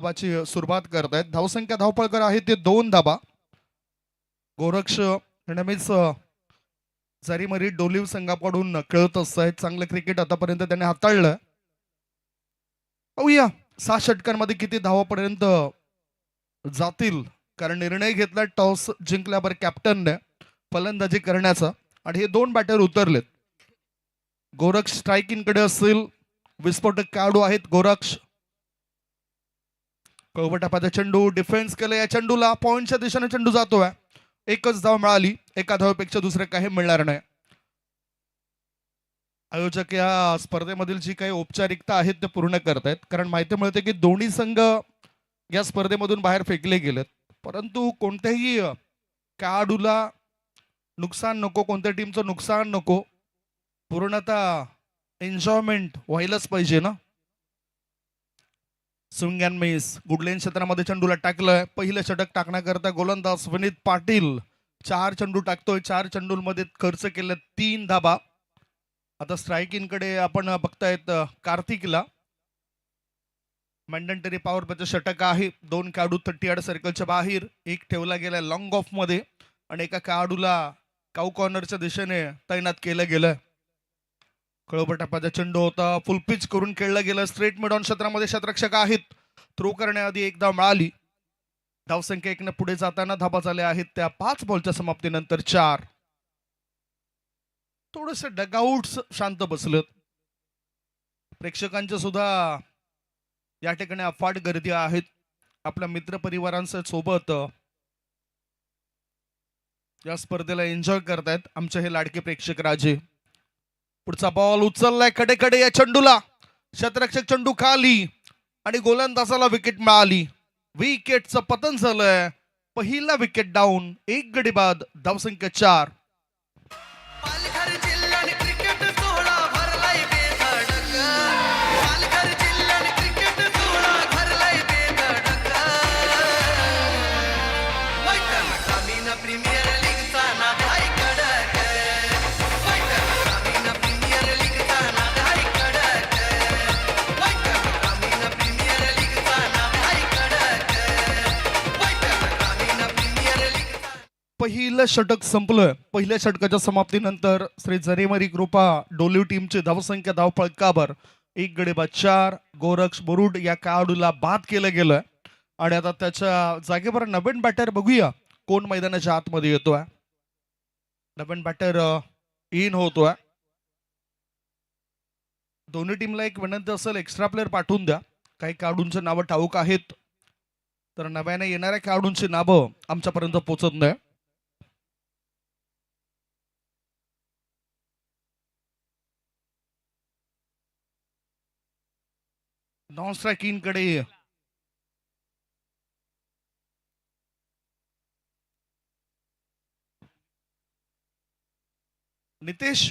धावाची सुरुवात करतायत. धावसंख्या धावपळकर आहे ते 2 धाबा. गोरक्ष नेहमीच जरीमरी डोलीव संघाकडून खेळत असतायत. चांगलं क्रिकेट आतापर्यंत त्याने हाताळलं. पाहूया 6 षटकांमध्ये किती धावापर्यंत जातील, कारण निर्णय घेतला टॉस जिंकल्यावर कॅप्टनने फलंदाजी करण्याचा आणि हे 2 बॅटर उतरलेत. गोरक्ष स्ट्रायकिंगकडे असतील. विस्फोटक खेळाडू आहेत गोरक्ष. कळवटापाचा चेंडू डिफेन्स केलं. या चेंडूला पॉइंटच्या दिशेने चेंडू जातोय. एकच धाव मिळाली. एका धावेपेक्षा दुसरे काही मिळणार नाही. आयोजक या स्पर्धेमधील जी काही औपचारिकता आहेत ते पूर्ण करतायत, कारण माहिती मिळते की दोन्ही संघ या स्पर्धेमधून बाहेर फेकले गेलेत. परंतु कोणत्याही खेळाडूला नुकसान नको, कोणत्या टीमचं नुकसान नको, पूर्णतः एन्जॉयमेंट व्हायलाच पाहिजे ना. Swing and miss. गुडलेन क्षेत्रामध्ये चेंडूला टाकलंय. पहिलं षटक टाकण्याकरता गोलंदाज विनीत पाटील 4 चेंडू टाकतोय. 4 चेंडूंमध्ये खर्च केले 3 धाबा. आता स्ट्रायकिंगकडे आपण बघतायत कार्तिकला. मॅन्डेटरी पॉवर प्लेचं षटक आहे. 2 खेळाडू 30 यार्ड सर्कलच्या बाहेर. एक ठेवला गेला लॉंग ऑफ मध्ये आणि एका खेळाडूला काऊ कॉर्नरच्या दिशेने तैनात केलं गेलं. कळवटापाचा चेंडू होता. फुल पिच करून खेळलं गेलं. स्ट्रेट मिड ऑन क्षेत्रामध्ये क्षेत्ररक्षक आहेत. थ्रो करण्याआधी एक धाव मिळाली. धावसंख्या 1 ने पुढे जाताना धाबा झाल्या आहेत त्या 5 बॉलच्या समाप्तीनंतर 4. थोडेसे डगआउट्स शांत बसलेत. प्रेक्षकांच्या सुद्धा या ठिकाणी अफाट गर्दी आहेत. आपल्या मित्रपरिवारांच्या सोबत या स्पर्धेला एन्जॉय करतायत आमचे हे लाडके प्रेक्षक राजे. पुढचा बॉल उचललाय कडे या चेंडूला. क्षेत्ररक्षक चेंडू खाली आणि गोलंदाजाला विकेट मिळाली. विकेटचं पतन झालंय. पहिला विकेट डाऊन. 1 गडी बाद. धावसंख्या 4. पहिलं षटक संपलं. पहिल्या षटकाच्या समाप्तीनंतर श्री जरीमरी कृपा डोलीव टीमची धावसंख्या धावफलकावर 1 गडी बाद 4. गोरक्ष बोरुड या खेळाडूला बाद केलं गेलं आणि आता त्याच्या जागेवर नवीन बॅटर बघूया कोण मैदानाच्या आतमध्ये येतोय. नवीन बॅटर इन होतोय. दोन्ही टीमला एक विनंती असेल, एक्स्ट्रा प्लेअर पाठवून द्या. काही खेळाडूंची नावं ठाऊक आहेत, तर नव्याने येणाऱ्या खेळाडूंची नावं आमच्यापर्यंत पोहोचत नाही. नॉन स्ट्रायकिंग कडे नितेश.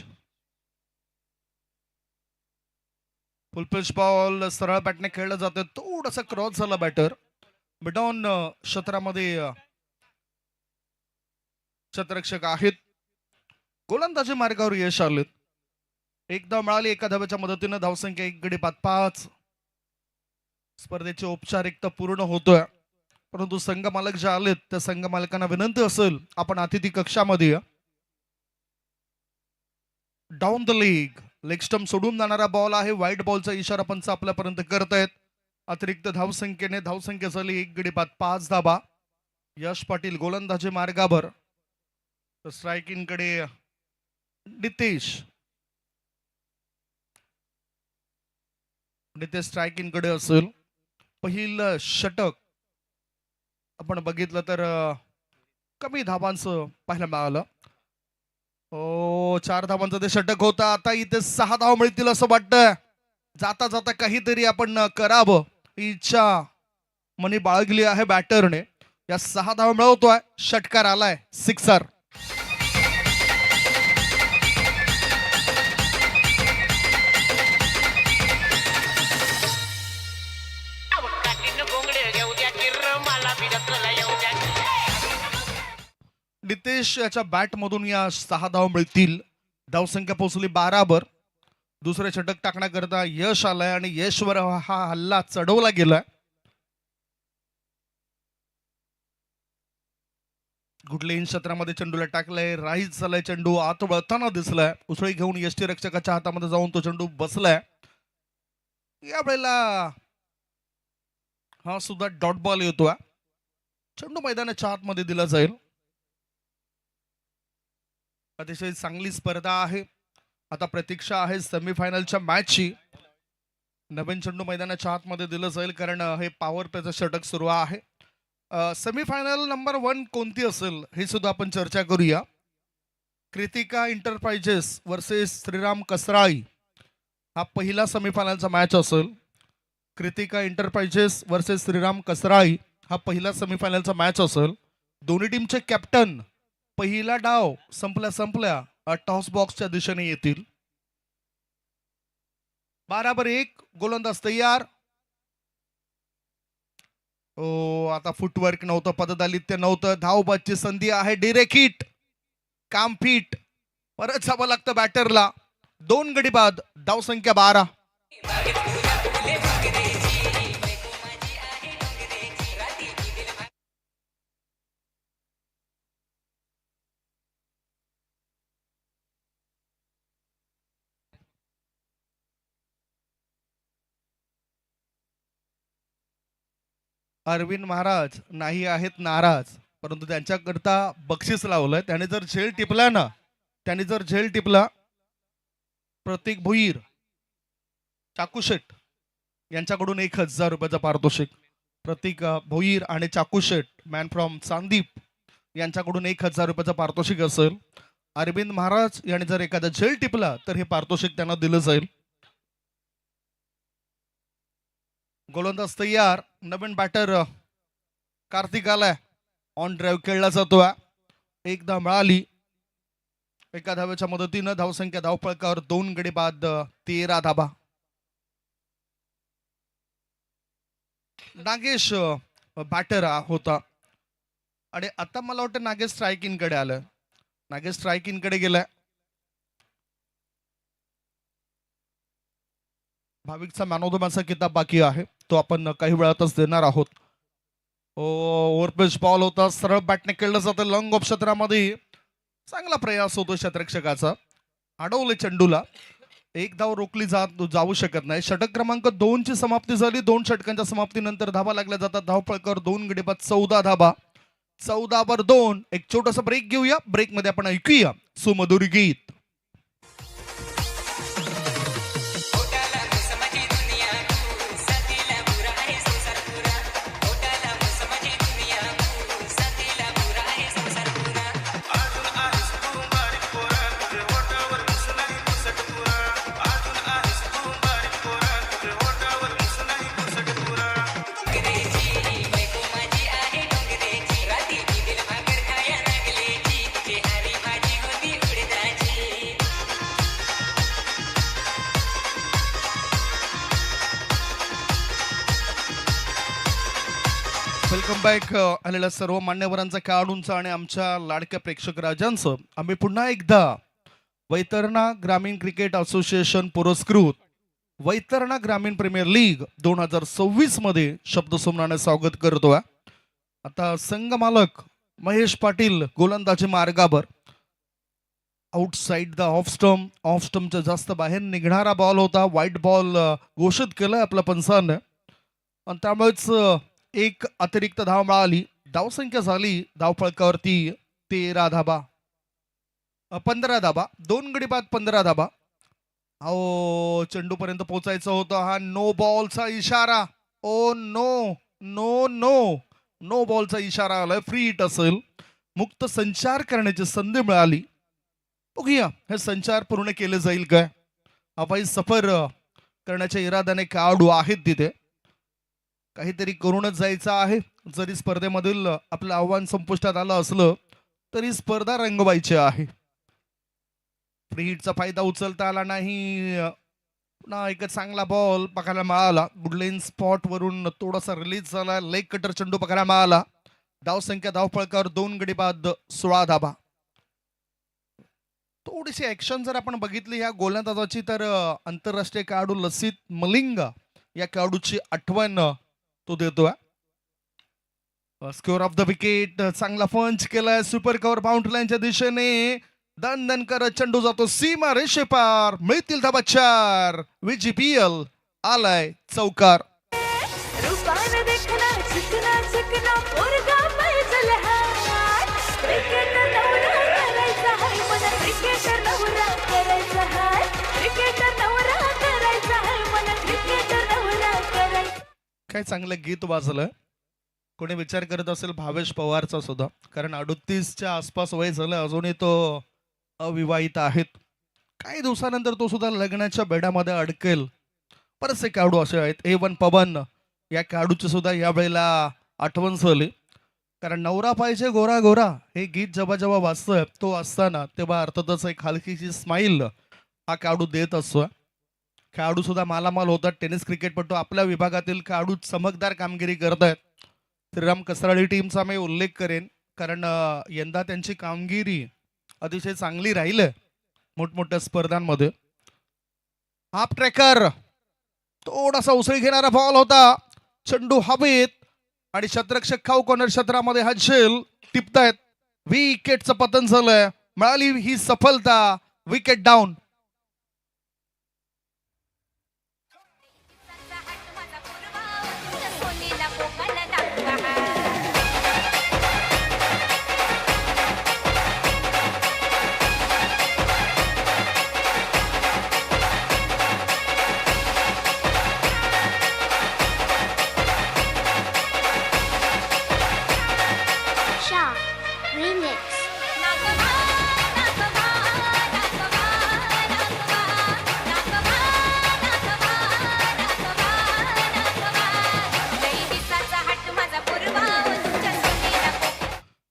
फुल पिच बॉल सरळ बॅटने खेळलं जातं. थोडासा क्रॉस झाला बॅटर. मिडॉन क्षेत्रामध्ये क्षेत्ररक्षक आहेत. गोलंदाजी मार्गावर यश आलेत. 1 धाव मिळाली एका धाव्याच्या मदतीनं. धावसंख्या 1 गडी बाद 5. स्पर्धेची औपचारिकता पूर्ण होतोय, परंतु संघ मालक जे आलेत त्या संघ मालकांना विनंती असेल आपण अतिथी कक्षामध्ये डाऊन द लेग स्टंप सोडून जाणारा बॉल आहे. व्हाईट बॉलचा इशारा पंच आपल्यापर्यंत करतायत. अतिरिक्त धावसंख्येने धावसंख्या झाली 1 गडी बाद 5 धाबा. यश पाटील गोलंदाजी मार्गावर. स्ट्रायकिंग कडे नितेश स्ट्रायकिंग कडे असेल. पहिलं षटक आपण बघितलं तर कमी धावांचं पाहायला मिळालं. 4 धावांचं ते षटक होतं. आता इथे 6 धाव मिळतील असं वाटतं. जाता जाता काहीतरी आपण करावं इच्छा मनी बाळगली आहे बॅटरने. या 6 धाव मिळवतोय. षटकार आलाय. 6. नितेश याच्या बॅट मधून या 6 धाव मिळतील. धावसंख्या पोहोचली 12 वर. दुसरे षटक टाकण्याकरता यश आलाय आणि यशवर हा हल्ला चढवला गेलाय. गुडलेन क्षेत्रामध्ये चेंडूला टाकलाय, राईज झालाय चेंडू, आत वळताना दिसलाय, उसळी घेऊन यष्टी रक्षकाच्या हातामध्ये जाऊन तो चेंडू बसलाय. यावेळेला हा सुद्धा डॉट बॉल येतो. चेंडू मैदानाच्या आतमध्ये दिला जाईल. अतिशय चांगली स्पर्धा आहे. आता प्रतीक्षा आहे सेमीफायनलच्या मॅचची. नवीन चेंडू मैदानाच्या आतमध्ये दिलं जाईल कारण हे पॉवर प्लेचं षटक सुरू आहे. सेमीफायनल नंबर 1 कोणती असेल हे सुद्धा आपण चर्चा करूया. कृतिका इंटरप्राइजेस वर्सेस श्रीराम कसराळी हा पहिला सेमीफायनलचा मॅच असेल. कृतिका इंटरप्राइजेस वर्सेस श्रीराम कसराळी हा पहिला सेमीफायनलचा मॅच असेल. दोन्ही टीमचे कॅप्टन पहिला डाव संपल्या टॉस बॉक्सच्या दिशेने येतील. 12-1 गोलंदाज तयार. आता फुटवर्क नव्हतं, पददालित्य नव्हतं, धावबादची संधी आहे, डिरेक्ट हिट, काम फिट, परत जावं लागतं बॅटरला. 2 गडी बाद, धाव संख्या 12. अरविंद महाराज नाही आहेत नाराज, परंतु त्यांच्याकरता बक्षीस लावलंय. त्याने जर झेल टिपला प्रतीक भुईर, चाकूशेट यांच्याकडून 1000 रुपयाचं पारितोषिक. प्रतीक भोईर आणि चाकूशेट मॅन फ्रॉम चांदीप यांच्याकडून 1000 रुपयाचं पारितोषिक असेल. अरविंद महाराज यांनी जर एखादा झेल टिपला तर हे पारितोषिक त्यांना दिलं जाईल. गोलंदाज तयार. नवीन बॅटर कार्तिक आलाय. ऑन ड्राईव्ह खेळला जातो. एकदा मिळाली, एका धावेच्या मदतीनं धावसंख्या धावफलकावर 2 गडी बाद, 13 धाबा. नागेश बॅटर होता आणि आता मला वाटतं नागेश स्ट्रायकिंग कडे आलं. नागेश स्ट्रायकिंग कडे गेलाय. भाविकचा मॅन ऑफ द मॅचचा किताब बाकी आहे, तो आपण काही वेळातच देणार आहोत. ओव्हरपिच बॉल होता, सरळ बॅटने खेळलं जातं लॉंग ऑफ क्षेत्रामध्ये. चांगला प्रयास होतो क्षेत्ररक्षकाचा, अडवले चेंडूला. एक धाव रोखली जाऊ शकत नाही. षटक क्रमांक 2 ची समाप्ती झाली. 2 षटकांच्या समाप्तीनंतर धावा लागल्या जातात. धावफलकावर 2 गडी बाद, 14 धाबा. 14-2. एक छोटासा ब्रेक घेऊया. ब्रेक मध्ये आपण ऐकूया सुमधुर गीत. वेलकम बॅक आलेल्या सर्व मान्यवरांचा, खेळाडूंचा आणि आमच्या लाडक्या प्रेक्षक राजांचं. आम्ही पुन्हा एकदा वैतरणा ग्रामीण क्रिकेट असोसिएशन पुरस्कृत वैतरणा ग्रामीण प्रीमियर लीग 2026 मध्ये शब्दसुमनाने स्वागत करतोय. आता संघ मालक महेश पाटील गोलंदाजी मार्गावर. आउटसाइड द ऑफ स्टंपच्या जास्त बाहेर निघणारा बॉल होता. व्हाईट बॉल घोषित केलाय आपल्या पंचाने आणि त्यामुळेच एक अतिरिक्त धाव मिळाली. धावसंख्या झाली धावफलकावरती 13 धाबा, 15 धाबा. 2 गडी बाद, 15 धाबा. चेंडू पर्यंत पोहोचायचं होतं. हा नो बॉलचा इशारा. Oh no no no no बॉलचा इशारा आलाय. फ्री हिट असेल. मुक्त संचार करण्याची संधी मिळाली. बघूया हे संचार पूर्ण केले जाईल काय. अपाई सफर करण्याच्या इराद्याने खेळाडू आहेत तिथे. काहीतरी करूनच जायचं आहे. जरी स्पर्धेमधील आपलं आव्हान संपुष्टात आलं असलं तरी स्पर्धा रंगवायची आहे. फ्री हिटचा फायदा उचलता आला नाही. पुन्हा एक चांगला बॉल पकायला मिळाला. गुडलेन स्पॉट वरून थोडासा रिलीज झाला. लेग कटर चेंडू पकायला मिळाला. धावसंख्या धावफलकावर 2 गडी बाद, 16 धाबा. थोडीशी ऍक्शन जर आपण बघितली या गोलंदाजाची तर आंतरराष्ट्रीय खेळाडू लसित मलिंगा या खेळाडूची आठवण तो देतोय. Score of the wicket. चांगला पंच केलाय सुपर कव्हर बाउंड्री लाईनच्या दिशेने. दन दन करत चेंडू जातो सीमा रेषेपार. मिळतील धाबा 4. VGPL आलाय चौकार. काय चांगलं गीत वाजलं. कोणी विचार करत असेल भावेश पवारचा सुद्धा, कारण 38च्या आसपास वय झालं, अजूनही तो अविवाहित आहेत. काही दिवसानंतर तो सुद्धा लग्नाच्या बेडामध्ये अडकेल. बरेचसे खेळाडू असे आहेत. A1 पवन या खेळाडूची सुद्धा यावेळेला आठवण झाली, कारण नवरा पाहिजे गोरा गोरा हे गीत जेव्हा जेव्हा वाचतोय तो असताना तेव्हा अर्थातच एक हलकीची स्माईल हा खेळाडू देत असतो. खेळाडू सुद्धा मालामाल होतात. टेनिस क्रिकेटपटू आपल्या विभागातील खेळाडू चमकदार कामगिरी करत आहेत. श्रीराम कसराडी टीमचा मी उल्लेख करेन, कारण यंदा त्यांची कामगिरी अतिशय चांगली राहील मोठमोठ्या स्पर्धांमध्ये. हाफ ट्रॅकर थोडासा उसळी घेणारा बॉल होता. चेंडू हवेत आणि क्षेत्ररक्षक खाऊ कॉर्नर क्षेत्रामध्ये हा झेल टिपतायत. विकेटचं पतन झालंय. मिळाली ही सफलता. Wicket down.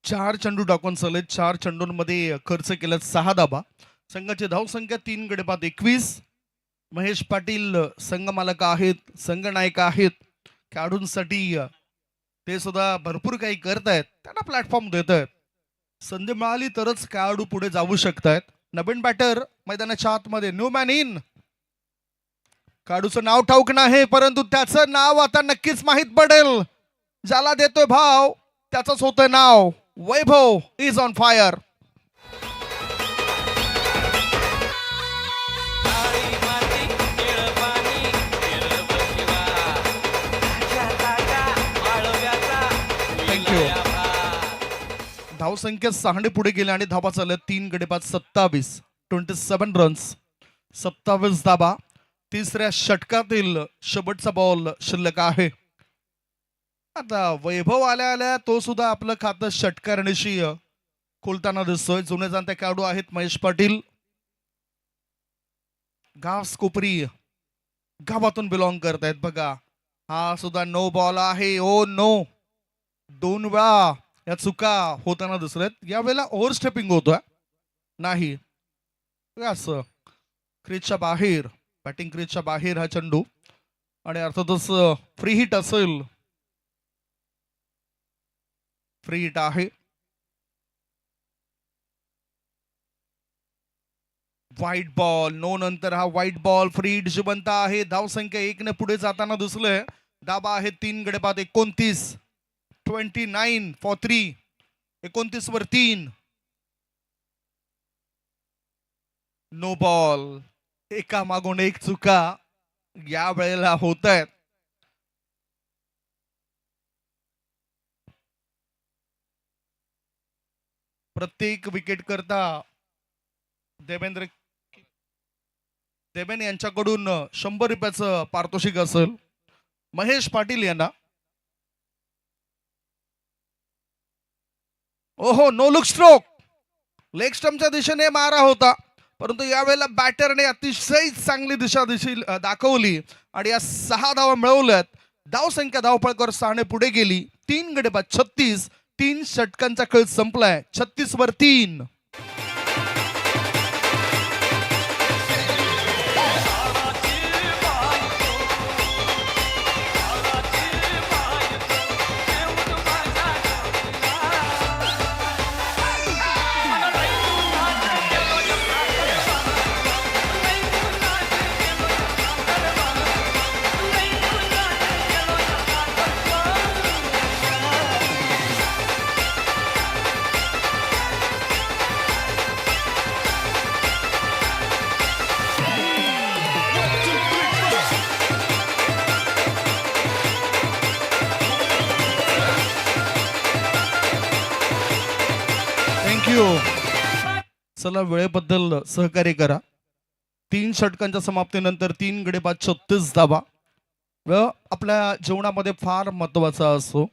चार चेंडू टाकून चालले. 4 चेंडूंमध्ये खर्च केला 6 धाबा. संघाची धावसंख्या 3 गडी बाद 21. महेश पाटील संघ मालक आहेत, संघ नायक आहेत. खेळाडूंसाठी ते सुद्धा भरपूर काही करतायत, त्यांना प्लॅटफॉर्म देत आहेत. संधी मिळाली तरच खेळाडू पुढे जाऊ शकतायत. नवीन बॅटर मैदानाच्या आतमध्ये. New man in. खेळाडूचं नाव ठाऊक नाही, परंतु त्याचं नाव आता नक्कीच माहित पडेल. ज्याला देतोय भाव त्याचंच होतंय नाव. वैभव इज ऑन फायर. थँक्यू. धावसंख्या 6 पुढे गेले आणि धाबा चालल्या 3 गडी बाद 27. 27 रन्स, 27 धाबा. तिसऱ्या षटकातील शेवटचा बॉल शिल्लक आहे. आता वैभव आल्या आल्या तो सुद्धा आपलं खातं षटकारणीशी खोलताना दिसतोय. जुने जाणते खेळाडू आहेत महेश पाटील. गाव कोपरी गावातून बिलॉंग करतायत. बघा हा सुद्धा नो बॉल आहे. Oh no. 2 वेळा या चुका होताना दिसत. यावेळेला ओव्हर स्टेपिंग होतोय नाही. असं क्रीजच्या बाहेर, बॅटिंग क्रीजच्या बाहेर हा चेंडू आणि अर्थातच फ्री हिट असेल. फ्री हिट आहे. White ball. नो नंतर हा व्हाईट बॉल. फ्री हिट जिवंत आहे. धावसंख्या 1 ने पुढे जाताना दिसलंय. दाबा आहे 3 गडी बाद 29. 29 फॉर 3. 29 वर 3. No ball. एका मागून एक चुका या वेळेला होत आहेत. प्रत्येक विकेट करता देवेन यांच्याकडून 100 रुपयाचं पारितोषिक असेल. महेश पाटील यांना. ओहो, नो लुक स्ट्रोक. लेग स्टंपच्या दिशेने मारा होता, परंतु यावेळेला बॅटरने अतिशय चांगली दिशा दाखवली आणि या 6 धावा मिळवल्यात. धावसंख्या धावपळकर 6 ने पुढे गेली. 3 गडी बाद 36. 3 षटकांचा खेळ संपलाय. 36 वर 3. यू. चला वेळेबद्दल सहकार्य करा. 3 षटकांच्या समाप्तीनंतर 3 गडी बाद 36 धावा. वेळ आपल्या जीवनामध्ये फार महत्वाचा असतो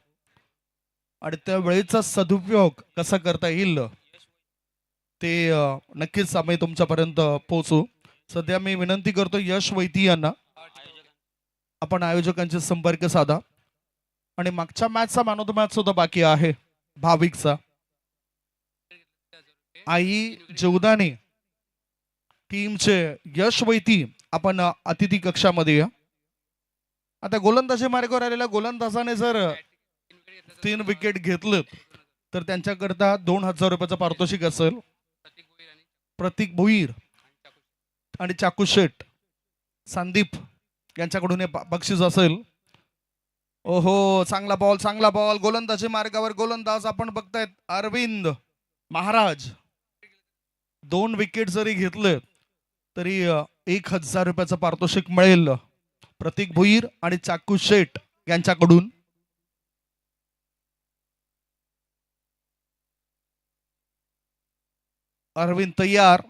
आणि त्या वेळेचा सदुपयोग कसा करता येईल ते नक्कीच आम्ही तुमच्यापर्यंत पोहोचू. सध्या मी विनंती करतो यश वैती यांना आपण आयोजकांचे संपर्क साधा. आणि मागच्या मॅचचा मॅन ऑफ द मॅच सुद्धा बाकी आहे भाविकचा. आई जीवदानी टीमचे यश वैती आपण अतिथी कक्षामध्ये या. आता गोलंदाजी मार्गावर आलेल्या गोलंदाजाने जर 3 विकेट घेतलं तर त्यांच्याकरता 2000 रुपयाचं पारितोषिक असेल. प्रतीक भोईर आणि चाकू शेट संदीप यांच्याकडून हे बक्षीस असेल. ओहो चांगला बॉल गोलंदाजी मार्गावर गोलंदाज आपण बघतायत अरविंद महाराज. 2 विकेट जरी घेतले तरी 1000 रुपयाचं पारितोषिक मिळेल प्रतीक भोईर आणि चाकू शेट यांच्याकडून. अरविंद तयार.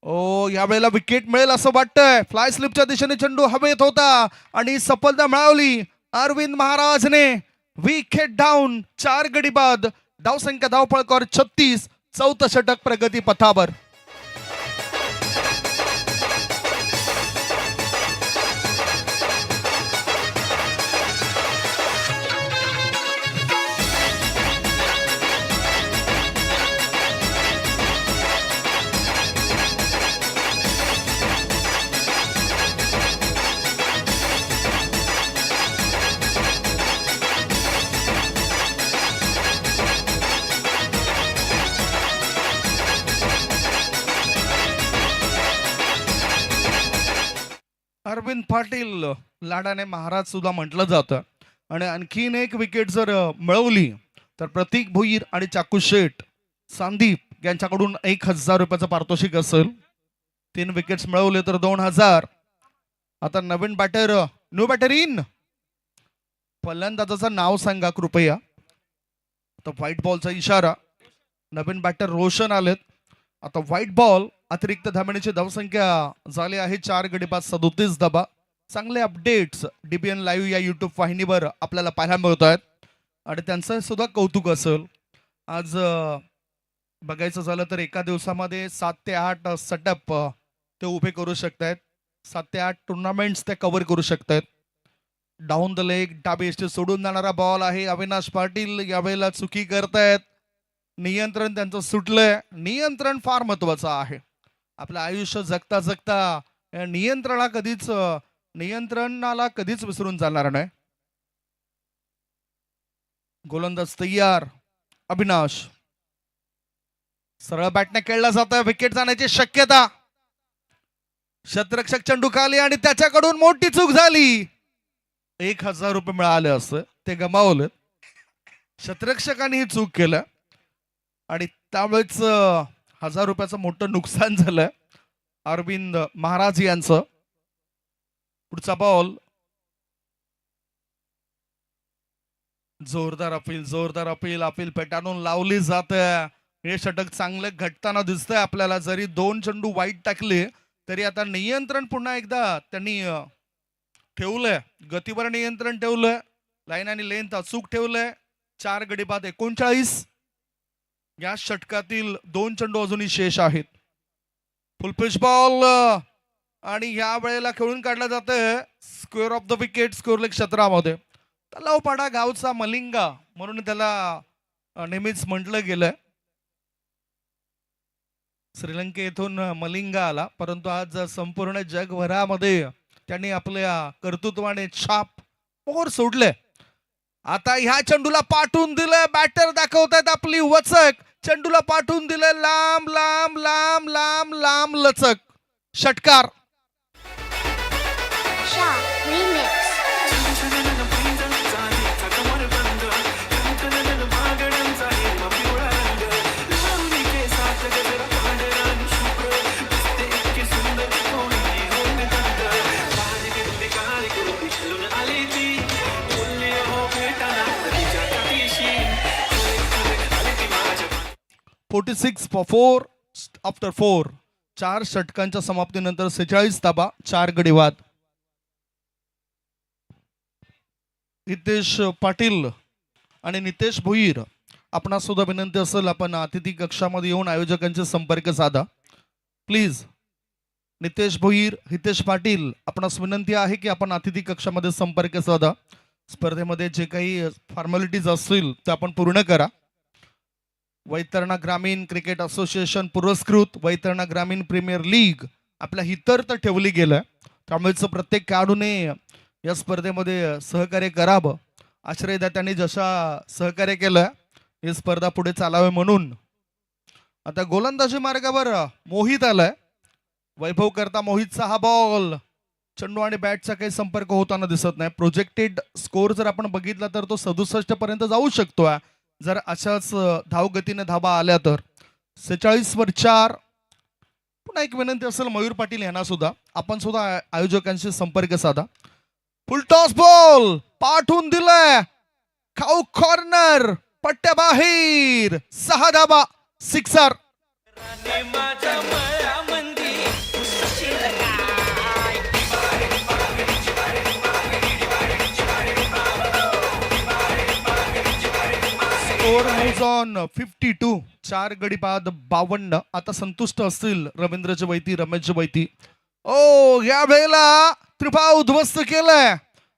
ओ यावेळेला विकेट मिळेल असं वाटतंय. फ्लाय स्लिपच्या दिशेने चेंडू हवेत होता आणि सफलता मिळवली अरविंद महाराजने. विकेट डाऊन 4 गडी बाद. धावसंख्या धावपळकर 36. 4थं षटक प्रगती पथावर. अरविंद पाटील लाडाने महाराज सुद्धा म्हटलं जातं. आणि आणखीन 1 विकेट जर मिळवली तर प्रतीक भोईर आणि चाकू शेट संदीप यांच्याकडून 1000 रुपयाचं पारितोषिक असेल. 3 विकेट्स मिळवले तर 2000. आता नवीन बॅटर न्यू बॅटर इन. फलंदाजाचं नाव सांगा कृपया. आता व्हाईट बॉलचा इशारा. नवीन बॅटर रोशन आलेत. आता व्हाईट बॉल. अतिरिक्त धावण्याची धावसंख्या झाली आहे 4 गडी बाद 37 धावा. चांगले अपडेट्स डीबीएन लाईव्ह या युट्यूब वाहिनीवर आपल्याला पाहायला मिळत आहेत आणि त्यांचं सुद्धा कौतुक असेल. आज बघायचं झालं तर एका दिवसामध्ये 7 ते 8 सेटअप ते उभे करू शकतायत. 7 ते 8 टुर्नामेंट्स ते कव्हर करू शकतायत. डाऊन द लेग डाबी एसटी सोडून जाणारा बॉल आहे. अविनाश पाटील यावेळेला चुकी करतायत. नियंत्रण त्यांचं सुटलंय. नियंत्रण फार महत्वाचं आहे. आपलं आयुष्य जगता जगता नियंत्रणाला कधीच विसरून जाणार नाही. गोलंदाज तयार. अविनाश सरळ बॅटने खेळला जातोय. विकेट जाण्याची शक्यता. शतरक्षक चेंडू खाली आणि त्याच्याकडून मोठी चूक झाली. 1000 रुपये मिळाले असते ते गमावले. शतरक्षकाने ही चूक केलं आणि त्यावेळेच 1000 रुपयाचं मोठं नुकसान झालं अरविंद महाराज यांचं. पुढचा बॉल. जोरदार अपील पेटाळून लावली जाते. हे षटक चांगलं घटताना दिसतंय आपल्याला. जरी 2 चेंडू वाईट टाकले तरी आता नियंत्रण पुन्हा एकदा त्यांनी ठेवलंय. गतीवर नियंत्रण ठेवलंय. लाईन आणि लेंथ अचूक ठेवलंय. 4 गडी बाद 39. या षटकातील 2 चेंडू अजूनही शेष आहेत. फुल पिच बॉल आणि या वेळेला खेळून काढला जातोय स्क्वेअर ऑफ द विकेट स्कोअरलेग क्षेत्रामध्ये. तलावपाडा गावचा मलिंगा म्हणून त्याला नेहमीच म्हटलं गेलंय. श्रीलंकेतून मलिंगा आला परंतु आज संपूर्ण जगभरामध्ये त्यांनी आपल्या कर्तृत्वाने छाप मोहर सोडले. आता ह्या चेंडूला पाठवून दिलंय. बॅटर दाखवतायत आपली वचक. चेंडूला पाठवून दिलंय लांब लांब लांब लांब लांब लचक. षटकार. 46 फॉर 4 आफ्टर 4. 4 षटकांच्या समाप्तीनंतर 46 धाबा, 4 गडी बाद. हितेश पाटील आणि नितेश भोईर, आपणास सुद्धा विनंती असेल आपण अतिथी कक्षामध्ये येऊन आयोजकांचे संपर्क साधा प्लीज. नितेश भोईर, हितेश पाटील, आपणास विनंती आहे की आपण अतिथी कक्षामध्ये संपर्क साधा. स्पर्धेमध्ये जे काही फॉर्मॅलिटीज असतील ते आपण पूर्ण करा. वैतरणा ग्रामीण क्रिकेट असोसिएशन पुरस्कृत वैतरणा ग्रामीण प्रीमियर लीग आपल्या हितर्थ ठेवली गेलं, त्यामुळे प्रत्येक खेळाडूने या स्पर्धेमध्ये सहकार्य करावं. आश्रयदात्यांनी जशा सहकार्य केलं ही स्पर्धा पुढे चालावे म्हणून. आता गोलंदाजी मार्गावर मोहित आलाय. वैभव करता मोहितचा हा बॉल, चेंडू आणि बॅटचा काही संपर्क होताना दिसत नाही. प्रोजेक्टेड स्कोर जर आपण बघितला तर तो 67 पर्यंत जाऊ शकतो जर अशाच धावगतीने धाबा आल्या तर. 46 वर 4. पुन्हा एक विनंती असेल मयूर पाटील यांना सुद्धा आपण सुद्धा आयोजकांशी संपर्क साधा. फुल टॉस बॉल पाठवून दिलाय, खाऊ कॉर्नर, पट्ट्या बाहेर, 6 धाबा, 6. Score moves on 52. 4 गडी बाद 52. आता संतुष्ट असतील रवींद्र जवैती, रमेश जवैती. ओ या वेळेला त्रिफा उद्ध्वस्त केलंय.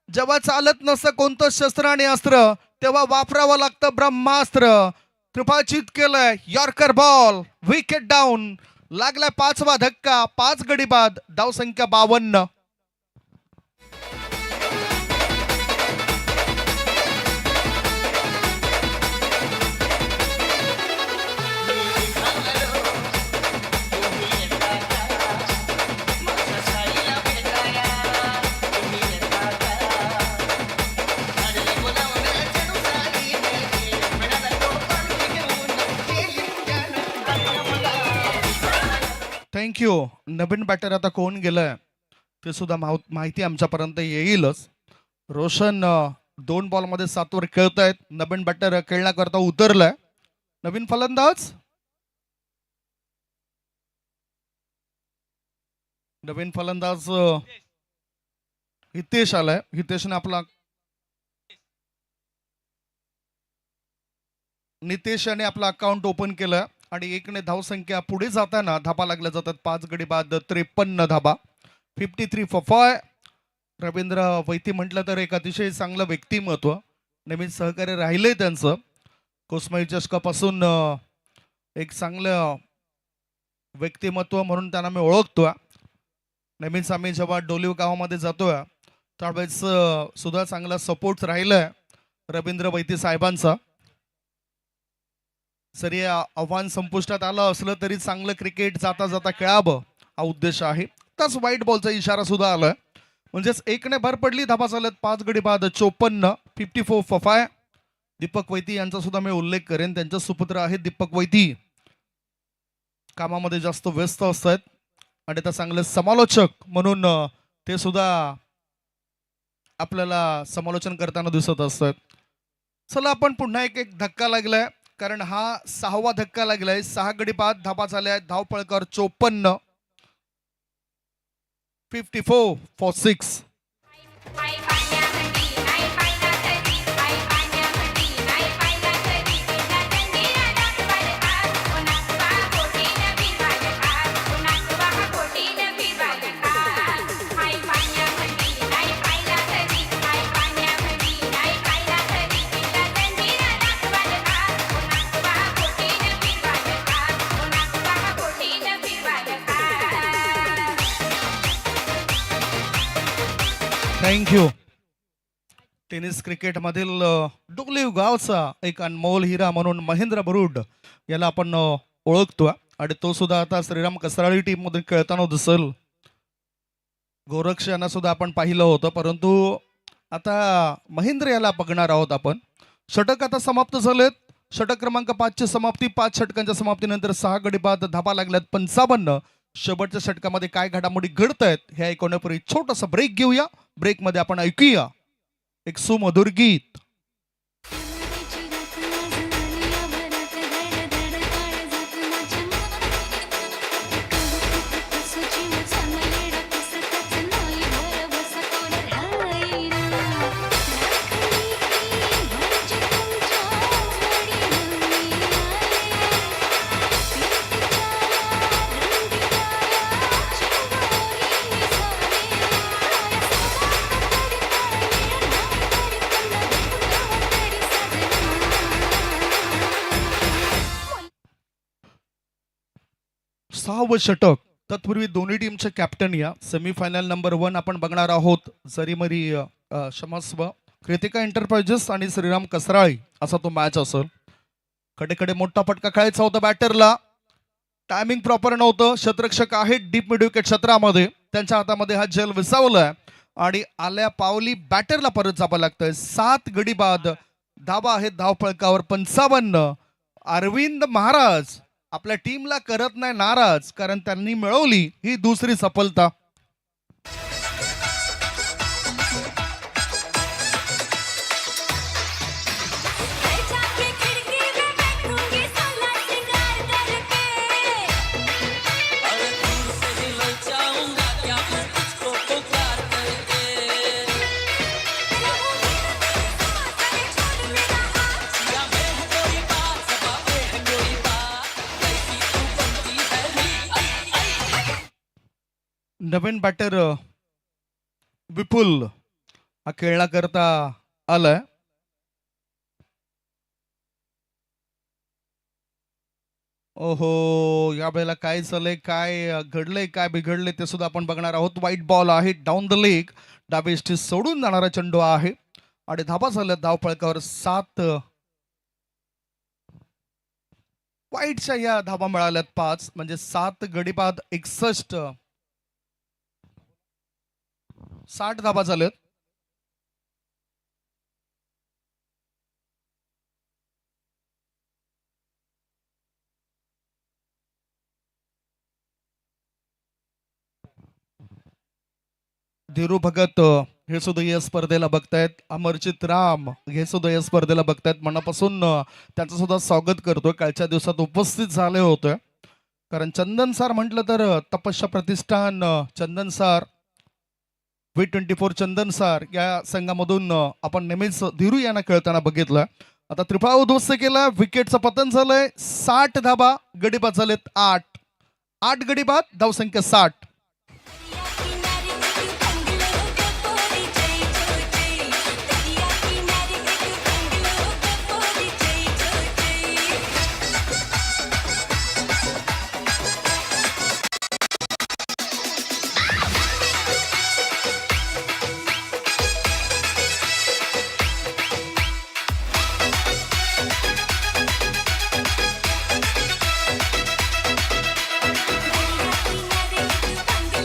जेव्हा चालत नसतं कोणतं शस्त्र आणि अस्त्र तेव्हा वापरावं लागतं ब्रह्मास्त्र. त्रिफाचित केलंय, यॉर्कर बॉल, विकेट डाऊन. लागलाय 5वा धक्का, 5 गडी बाद, धाव संख्या 52. थँक्यू. नवीन बॅटर आता कोण गेलंय ते सुद्धा माहिती आमच्यापर्यंत येईलच. रोशन 2 बॉलमध्ये 7 वर खेळतायत. नवीन बॅटर खेळण्याकरता उतरलाय. नवीन फलंदाज हितेश आलाय. हितेशने आपला नितेशाने आपला अकाउंट ओपन केलं आणि 1 ने धाव संख्या पुढे जाताना धाबा लागल्या जातात. 5 गडी बाद 53 धाबा, 53 फॉर 5. रवींद्र वैती म्हटलं तर एक अतिशय चांगलं व्यक्तिमत्व, नेहमी सहकार्य राहिलंय त्यांचं. कोस्माई चषकापासून एक चांगलं व्यक्तिमत्व म्हणून त्यांना मी ओळखतो. नेहमीच आम्ही जेव्हा डोलीव गावामध्ये जातोय त्यावेळेस सुद्धा चांगला सपोर्ट राहिलाय रवींद्र वैती साहेबांचा. जरी आव्हान संपुष्टात आलं असलं तरी चांगलं क्रिकेट जाता जाता खेळावं हा उद्देश आहे. त्याच व्हाईट बॉलचा इशारा सुद्धा आलाय, म्हणजेच 1 ने भर पडली. धाबा चालत 5 गडी बाद 54, 54 फॉर 5. दीपक वैती यांचा सुद्धा मी उल्लेख करेन. त्यांचे सुपुत्र आहेत दीपक वैती. कामामध्ये जास्त व्यस्त असतात आणि त्या चांगले समालोचक म्हणून ते सुद्धा आपल्याला समालोचन करताना दिसत असतात. चला आपण पुन्हा एक धक्का लागलाय, कारण हा 6वा धक्का लागलाय. 6 गडी बाद धाबा झाल्या. धाव पळकर 54, 54 फॉर 6. थँक्यू. टेनिस क्रिकेट मधील डोलीव गावचा एक अनमोल हिरा म्हणून महेंद्र बरुड याला आपण ओळखतो आणि तो सुद्धा आता श्रीराम कसराळी टीम मध्ये खेळताना दिसेल. गोरक्ष यांना सुद्धा आपण पाहिलं होतं, परंतु आता महेंद्र याला बघणार आहोत आपण. षटक आता समाप्त झालेत. षटक क्रमांक 5 ची समाप्ती. 5 षटकांच्या समाप्तीनंतर 6 गडी बाद धाबा लागल्यात 55. शेवटच्या षटकामध्ये काय घडामोडी घडत आहेत हे ऐकवण्यापूर्वी छोटासा ब्रेक घेऊया. ब्रेक मध्ये आपण ऐकूया एक सुमधुर गीत. 6वे षटक. तत्पूर्वी दोन्ही टीमचे कॅप्टन या सेमीफायनल नंबर 1 आपण बघणार आहोत. जरीमरी क्षमस्व कृतिका एंटरप्राइजेस आणि श्रीराम कसराळी असा तो मॅच असेल. कडे मोठा फटका खेळायचा होता बॅटरला. टायमिंग प्रॉपर नव्हतं. क्षेत्ररक्षक आहेत डीप मिड विकेट क्षेत्रामध्ये, त्यांच्या हातामध्ये हा जेल विसावलाय आणि आल्या पावली बॅटरला परत जावं लागतंय. 7 गडी बाद धाबा आहेत धावफळकावर 55. अरविंद महाराज आपल्या टीमला करत नाही नाराज, कारण त्यांनी मिळवली ही दुसरी सफलता. नवीन बॅटर विपुल हा खेळला करता आलाय. ओहो, या वेळेला काय चाललंय, काय घडलंय, काय बिघडलंय ते सुद्धा आपण बघणार आहोत. व्हाईट बॉल आहे डाऊन द लेग. डावी इष्टी सोडून जाणारा चेंडू आहे आणि धाबा झाल्या धावफळकावर 7. वाईटच्या या धाबा मिळाल्यात 5, म्हणजे 7 गडी बाद 61. 60 धाबा झालेत. धीरू भगत हे सुद्धा या स्पर्धेला बघतायत. अमरजित राम हे सुद्धा या स्पर्धेला बघतायत. मनापासून त्यांचं सुद्धा स्वागत करतोय. कालच्या दिवसात उपस्थित झाले होते, कारण चंदन सर म्हटलं तर तपस्या प्रतिष्ठान चंदन सर V24 चंदन सर या संघामधून आपण नेहमीच धीरू यांना खेळताना बघितलं. आता त्रिफळा उद्ध्वस्त केला. विकेटचं पतन झालंय. 60 धाबा गडी बाद झालेत 8 गडी बाद धावसंख्या 60.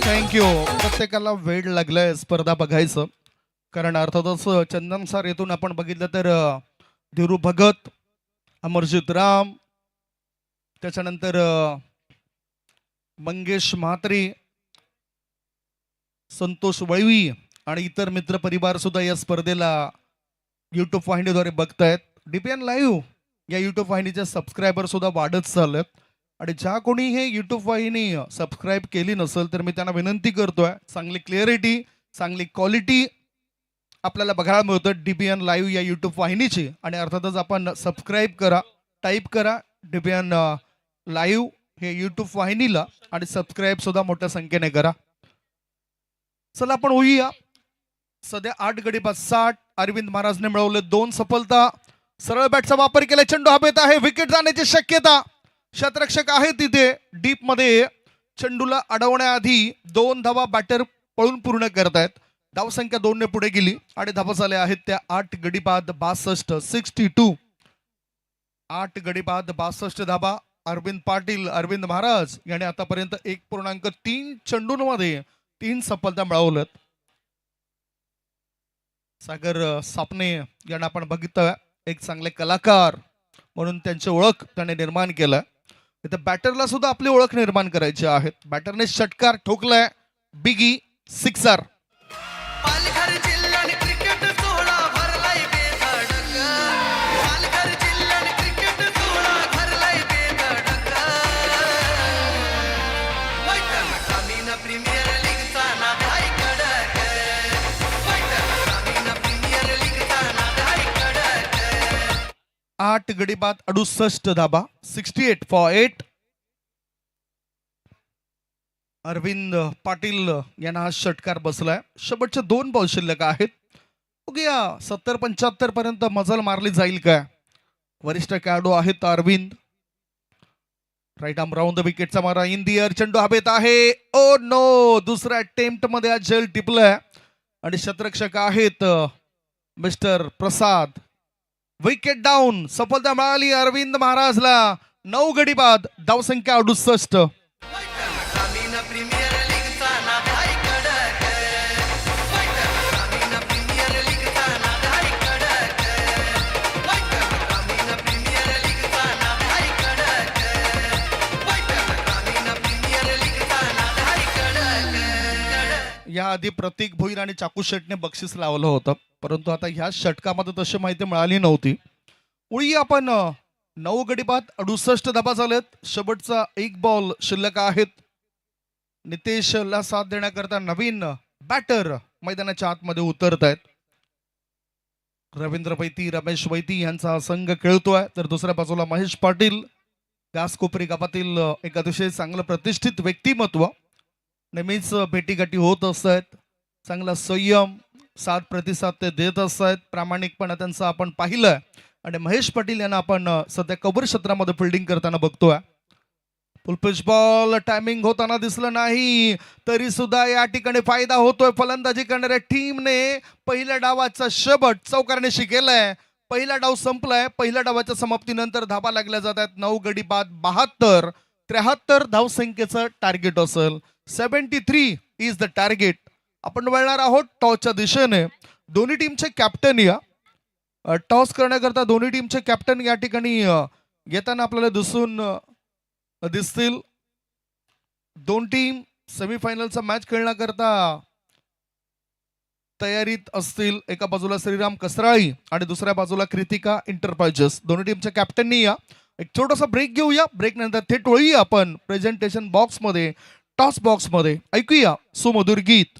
थँक्यू. प्रत्येकाला वेळ लागलाय स्पर्धा बघायचं, कारण अर्थातच चंदन सर येथून आपण बघितलं तर धीरू भगत, अमरजित राम, त्याच्यानंतर मंगेश म्हात्रे, संतोष वळवी आणि इतर मित्र परिवार सुद्धा या स्पर्धेला युट्यूब वाहिनीद्वारे बघतायत. DPN लाईव्ह या युट्यूब वाहिनीचे सबस्क्रायबर सुद्धा वाढत चाललेत. आणि ज्या कोणी हे युट्यूब वाहिनी सबस्क्राईब केली नसेल तर मी त्यांना विनंती करतोय, चांगली क्लिअरिटी, चांगली क्वालिटी आपल्याला बघायला मिळतं DPN लाईव्ह या युट्यूब वाहिनीची. आणि अर्थातच आपण सबस्क्राईब करा, टाईप करा DPN लाईव्ह हे युट्यूब वाहिनीला आणि सबस्क्राईब सुद्धा मोठ्या संख्येने करा. चला आपण होऊया. सध्या 8 गडी बाद 60. अरविंद महाराजने मिळवले 2 सफलता. सरळ बॅटचा वापर केला. चेंडू हवेत आहे. विकेट जाण्याची शक्यता. क्षेत्ररक्षक आहे तिथे डीप मध्ये. चेंडूला अडवण्याआधी 2 धावा बॅटर पळून पूर्ण करतायत. धावसंख्या 2 ने पुढे गेली आणि धावा झाल्या आहेत त्या 8 गडी बाद 62. 62. 8 गडी बाद 62 धावा. अरविंद पाटील, अरविंद महाराज यांनी आतापर्यंत 1.3 चेंडूंमध्ये 3 सफलता मिळवल्यात. सागर सापणे यांना आपण बघितलं, एक चांगले कलाकार म्हणून त्यांची ओळख त्याने निर्माण केलं. इथं बॅटरला सुद्धा आपली ओळख निर्माण करायची आहे. बॅटरने षटकार ठोकलाय. बिगी 6. आठ गडी बाद 68 धाबा. 68 for 8. अरविंद पाटील यांना हा षटकार बसलाय. शेवटचे 2 बॉल शिल्लक आहेत. बघूया 70-75 पर्यंत मजल मारली जाईल काय. वरिष्ठ खेळाडू आहेत Arvind. Right arm round the विकेटचा मारा इन दी एअर, चेंडू हवेत आहे. ओ नो, दुसऱ्या अटेम्प्ट मध्ये हा झेल टिपलाय आणि शतरक्षक आहेत मिस्टर प्रसाद. विकेट डाऊन, सफलता मिळाली अरविंद महाराजला. 9 गडी बाद, धावसंख्या 68. याआधी प्रतीक भोईर आणि चाकू शेटने बक्षीस लावलं होतं, परंतु आता ह्या षटकामध्ये तशी माहिती मिळाली नव्हती. उळी आपण 9 गडी बाद 68 धाबा झालेत. शेवटचा एक बॉल शिल्लक आहेत. नितेशला साथ देण्याकरता नवीन बॅटर मैदानाच्या आतमध्ये उतरत आहेत. रवींद्र वैती, रमेश वैती यांचा संघ खेळतोय, तर दुसऱ्या बाजूला महेश पाटील, घासकोपरी गावातील एक अतिशय चांगलं प्रतिष्ठित व्यक्तिमत्व. नेहमीच भेटीगाठी होत असतात. चांगला संयम, साथ प्रतिसाद ते देत असतात. प्रामाणिकपणा त्यांचा आपण पाहिलं. आणि महेश पाटील यांना आपण सध्या कबर क्षेत्रामध्ये फिल्डिंग करताना बघतोय. फुलपिच बॉल टायमिंग होताना दिसलं नाही, तरी सुद्धा या ठिकाणी फायदा होतोय फलंदाजी करणाऱ्या टीमने. पहिल्या डावाचा शेवट चौकारण्याशी केलाय. पहिला डाव संपलाय. पहिल्या डावाच्या समाप्तीनंतर धाबा लागल्या जात आहेत. 9 गडी बाद 72. 73 धावसंख्येचं टार्गेट असेल. 73 इज द टार्गेट. आपण वळणार आहोत टॉसच्या दिशेने. दोन्ही टीमचे कॅप्टन या टॉस करण्याकरता दोन्ही टीमचे कॅप्टन या ठिकाणी येताना आपल्याला दिसतील. दोन टीम सेमीफायनलचा मॅच खेळण्याकरता तयारीत असतील. एका बाजूला श्रीराम कसराळी आणि दुसऱ्या बाजूला कृतिका इंटरप्राइजेस. दोन्ही टीमच्या कॅप्टननी या. एक छोटासा ब्रेक घेऊया. ब्रेक नंतर थेट वळूया आपण प्रेझेंटेशन बॉक्स मध्ये, टॉस बॉक्स मध्ये. ऐकूया सुमधुर गीत.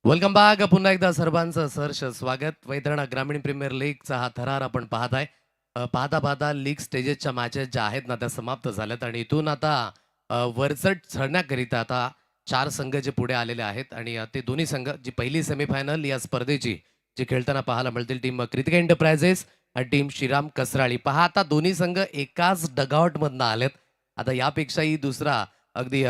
Welcome back. पुन्हा एकदा सर्वांचं सहर्ष स्वागत. वैतरणा ग्रामीण प्रीमियर लीगचा हा थरार आपण पाहत आहे. पाहता पाहता लीग स्टेजेसच्या मॅचेस ज्या आहेत ना त्या समाप्त झाल्यात आणि इथून आता वरचढ चढण्याकरिता आता 4 संघ जे पुढे आलेले आहेत आणि ते दोन्ही संघ जी पहिली सेमीफायनल या स्पर्धेची जी खेळताना पाहायला मिळतील, टीम कृतिका एंटरप्राइजेस आणि टीम श्रीराम कसराळी. पहा आता दोन्ही संघ एकाच डगआउट मधनं आलेत. आता यापेक्षाही दुसरा अगदी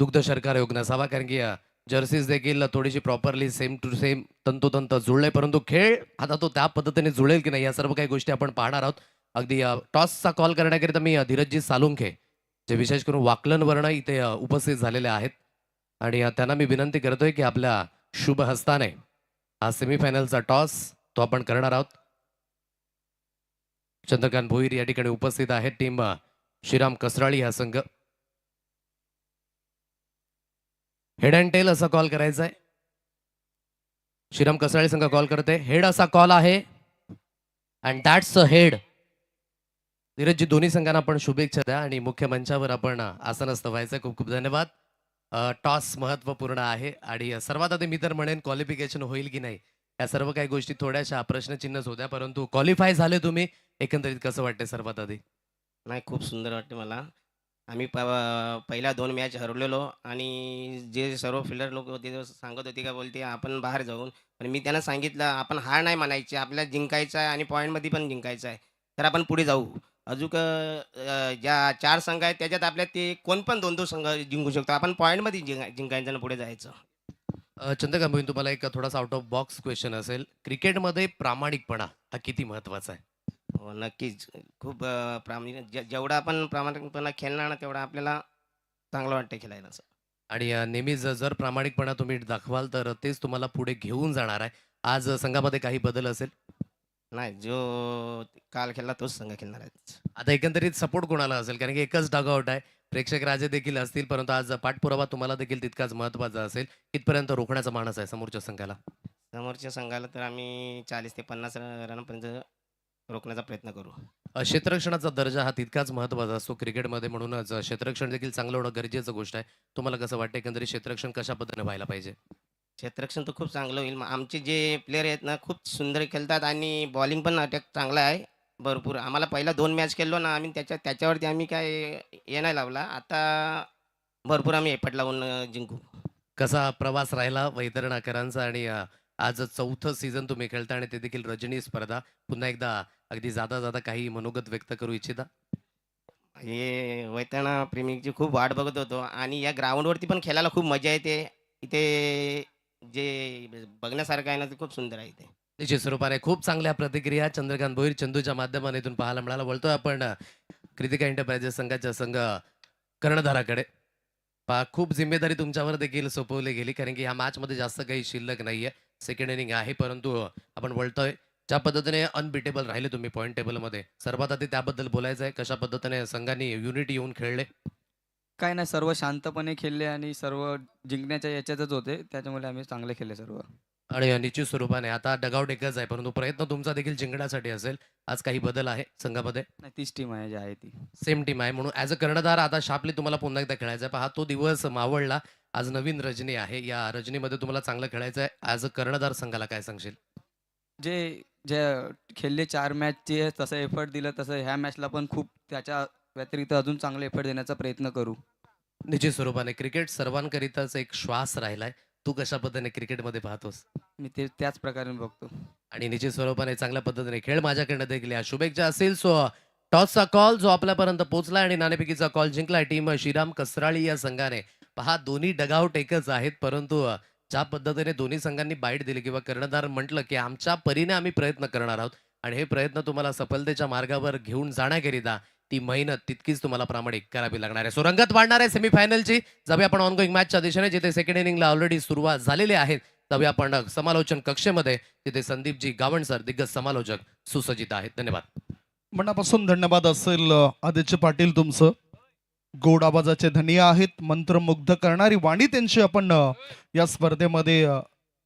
दुग्ध शर्करा योग नसावा, कारण की जर्सीज देखील थोडीशी प्रॉपरली सेम टू सेम तंतोतंत जुळले, परंतु खेळ आता तो त्या पद्धतीने जुळेल की नाही या सर्व काही गोष्टी आपण पाहणार आहोत. अगदी टॉसचा कॉल करण्याकरिता मी धीरजजी सालुंखे जे विशेष करून वाकलनवर्ण इथे उपस्थित झालेले आहेत आणि त्यांना मी विनंती करतोय की आपल्या शुभ हस्ताने हा सेमीफायनलचा टॉस तो आपण करणार आहोत. चंद्रकांत भोईर या ठिकाणी उपस्थित आहेत. टीम श्रीराम कसराळी हा संघ. हेड अँड टेल असा कॉल करायचा आहे. श्रीराम कसराळी संघ कॉल करते. हेड असा कॉल आहे अँड दॅट्स अ हेड. धीरजजी दोन्ही संघांना आपण शुभेच्छा द्या आणि मुख्य मंचावर आपण आसनस्थ व्हायचं. खूप खूप धन्यवाद. टॉस महत्त्वपूर्ण आहे आणि सर्वात आधी मी तर म्हणेन क्वालिफिकेशन होईल की नाही या सर्व काही गोष्टी थोड्याशा प्रश्नचिन्हच होत्या, परंतु क्वालिफाय झाले तुम्ही. एकंदरीत कसं वाटते सर्वात आधी? नाही, खूप सुंदर वाटते मला. आम्ही पहिल्या 2 मॅच हरवलेलो आणि जे सर्व फिल्डर लोक होते ते सांगत होते का बोलते आपण बाहेर जाऊन. पण मी त्यांना सांगितलं आपण हार नाही मानायची, आपल्याला जिंकायचं आहे आणि पॉईंटमध्ये पण जिंकायचं आहे. तर आपण पुढे जाऊ. अजून ज्या 4 संघ आहेत त्याच्यात आपल्या ते कोण पण 2-2 संघ जिंकू शकतो. आपण पॉईंटमध्ये जिंकायचं आणि पुढे जायचं. चंद्रकांत भाई तुम्हाला एक थोडासा आउट ऑफ बॉक्स क्वेश्चन असेल. क्रिकेटमध्ये प्रामाणिकपणा हा किती महत्वाचा आहे? हो, नक्कीच. खूप जेवढा आपण प्रामाणिकपणा खेळणार ना, तेवढा आपल्याला चांगलं वाटतं खेळायला असं. आणि नेहमीच जर प्रामाणिकपणा तुम्ही दाखवाल तर तेच तुम्हाला पुढे घेऊन जाणार आहे. आज संघामध्ये काही बदल असेल? नाही, जो काल खेळला तोच संघ खेळणार आहे. आता एकंदरीत सपोर्ट कोणाला असेल? कारण की एकच डगआउट आहे. प्रेक्षक राजे देखील असतील, परंतु आज पाठपुरावा तुम्हाला देखील तितकाच महत्त्वाचा असेल. कितपर्यंत रोखण्याचा मानस आहे समोरच्या संघाला? समोरच्या संघाला तर आम्ही 40 ते 50 रनापर्यंत रोखण्याचा प्रयत्न करू. क्षेत्ररक्षणाचा दर्जा हा तितकाच महत्त्वाचा असतो क्रिकेटमध्ये, म्हणूनच क्षेत्ररक्षण देखील चांगलं होणं गरजेचं गोष्ट आहे. तुम्हाला कसं वाटतं एकंदरीत क्षेत्ररक्षण कशा पद्धतीने व्हायला पाहिजे? क्षेत्ररक्षण तर खूप चांगलं होईल. मग आमचे जे प्लेयर आहेत ना, खूप सुंदर खेळतात आणि बॉलिंग पण अटॅक चांगला आहे भरपूर. आम्हाला पहिला 2 मॅच खेळलो ना, आम्ही त्याच्यावरती आम्ही काय हे नाही लावला. आता भरपूर आम्ही एफर्ट लावून जिंकू. कसा प्रवास राहिला वैतरणाकरांचा आणि आज 4थं सीझन तुम्ही खेळता आणि ते देखील रजनी स्पर्धा. पुन्हा एकदा अगदी जाता जाता काही मनोगत व्यक्त करू इच्छिता? हे वैतरणा प्रेमीची खूप वाट बघत होतो आणि या ग्राउंडवरती पण खेळायला खूप मजा येते. इथे जे बघण्यासारखं आहे ना, ते खूप सुंदर आहे इथे. निश्चित स्वरूपाने खूप चांगल्या प्रतिक्रिया चंद्रकांत भोईर चंदूच्या माध्यमातून पाहायला मिळाला. वळतोय आपण कृतिका एंटरप्राइजेस संघाच्या संघ कर्णधाराकडे. पहा खूप जिम्मेदारी तुमच्यावर देखील सोपवली गेली, कारण की ह्या मॅचमध्ये जास्त काही शिल्लक नाहीये. सेकंड इनिंग आहे, परंतु आपण वळतोय. ज्या पद्धतीने अनबिटेबल राहिले तुम्ही पॉईंट टेबलमध्ये, सर्वात आधी त्याबद्दल बोलायचं आहे. कशा पद्धतीने संघांनी युनिटी येऊन खेळले? काय नाही, सर्व शांतपणे खेळले आणि सर्व जिंकण्याच्या याच्यातच होते. त्याच्यामुळे आम्ही चांगले खेळले सर्व. आणि निश्चित स्वरूपाने आता डगआउट एकच आहे, परंतु प्रयत्न तुमचा देखील जिंकण्यासाठी असेल. आज काही बदल आहे संघामध्ये? नाही, तीच टीम आहे जी आहे ती. सेम टीम आहे, म्हणून ॲज अ कर्णधार आता शापली तुम्हाला पुन्हा एकदा खेळायचं आहे. पहा तो दिवस मावळला. आज नवीन रजनी आहे. या रजनीमध्ये तुम्हाला चांगलं खेळायचं आहे. ॲज अ कर्णधार संघाला काय सांगशील? जे जे खेळले 4 मॅचचे तसं एफर्ट दिलं, तसं ह्या मॅचला पण खूप त्याच्या व्यतिरिक्त अजून चांगले एफर्ट देण्याचा प्रयत्न करू. निश्चित स्वरूपाने क्रिकेट सर्वांकरिताच एक श्वास राहिलाय. तू कशा पद्धतीने क्रिकेटमध्ये पाहतोस? मी ते त्याच प्रकारे बघतो. आणि निश्चित स्वरूपाने चांगल्या पद्धतीने खेळ माझ्याकडनं देखील या शुभेच्छा असेल. सो टॉसचा कॉल जो आपल्यापर्यंत पोहोचला आणि नाणेफेकीचा कॉल जिंकला टीम श्रीराम कसराळी या संघाने. पहा दोन्ही डगआउट एकच आहेत, परंतु ज्या पद्धतीने दोन्ही संघांनी बाईट दिली किंवा कर्णधार म्हटलं की आमच्या परीने आम्ही प्रयत्न करणार आहोत आणि हे प्रयत्न तुम्हाला सफलतेच्या मार्गावर घेऊन जाण्याकरिता ती मेहनत तितकीच तुम्हाला प्रामाणिक करावी लागणार आहे. सो रंगत वाढणार आहे सेमीफायनलची. जाऊया आपण ऑनगोईंग मॅचच्या दिशेने, जिथे सेकंड इनिंगला ऑलरेडी सुरुवात झालेली आहे. जाऊया आपण समालोचन कक्षेमध्ये, तिथे संदीपजी गावण सर दिग्गज समालोचक सुसज्जित आहेत. धन्यवाद. मनापासून धन्यवाद असेल आदित्य पाटील तुमचं. गोड आवाजाचे धनी आहेत, मंत्रमुग्ध करणारी वाणी त्यांची आपण या स्पर्धेमध्ये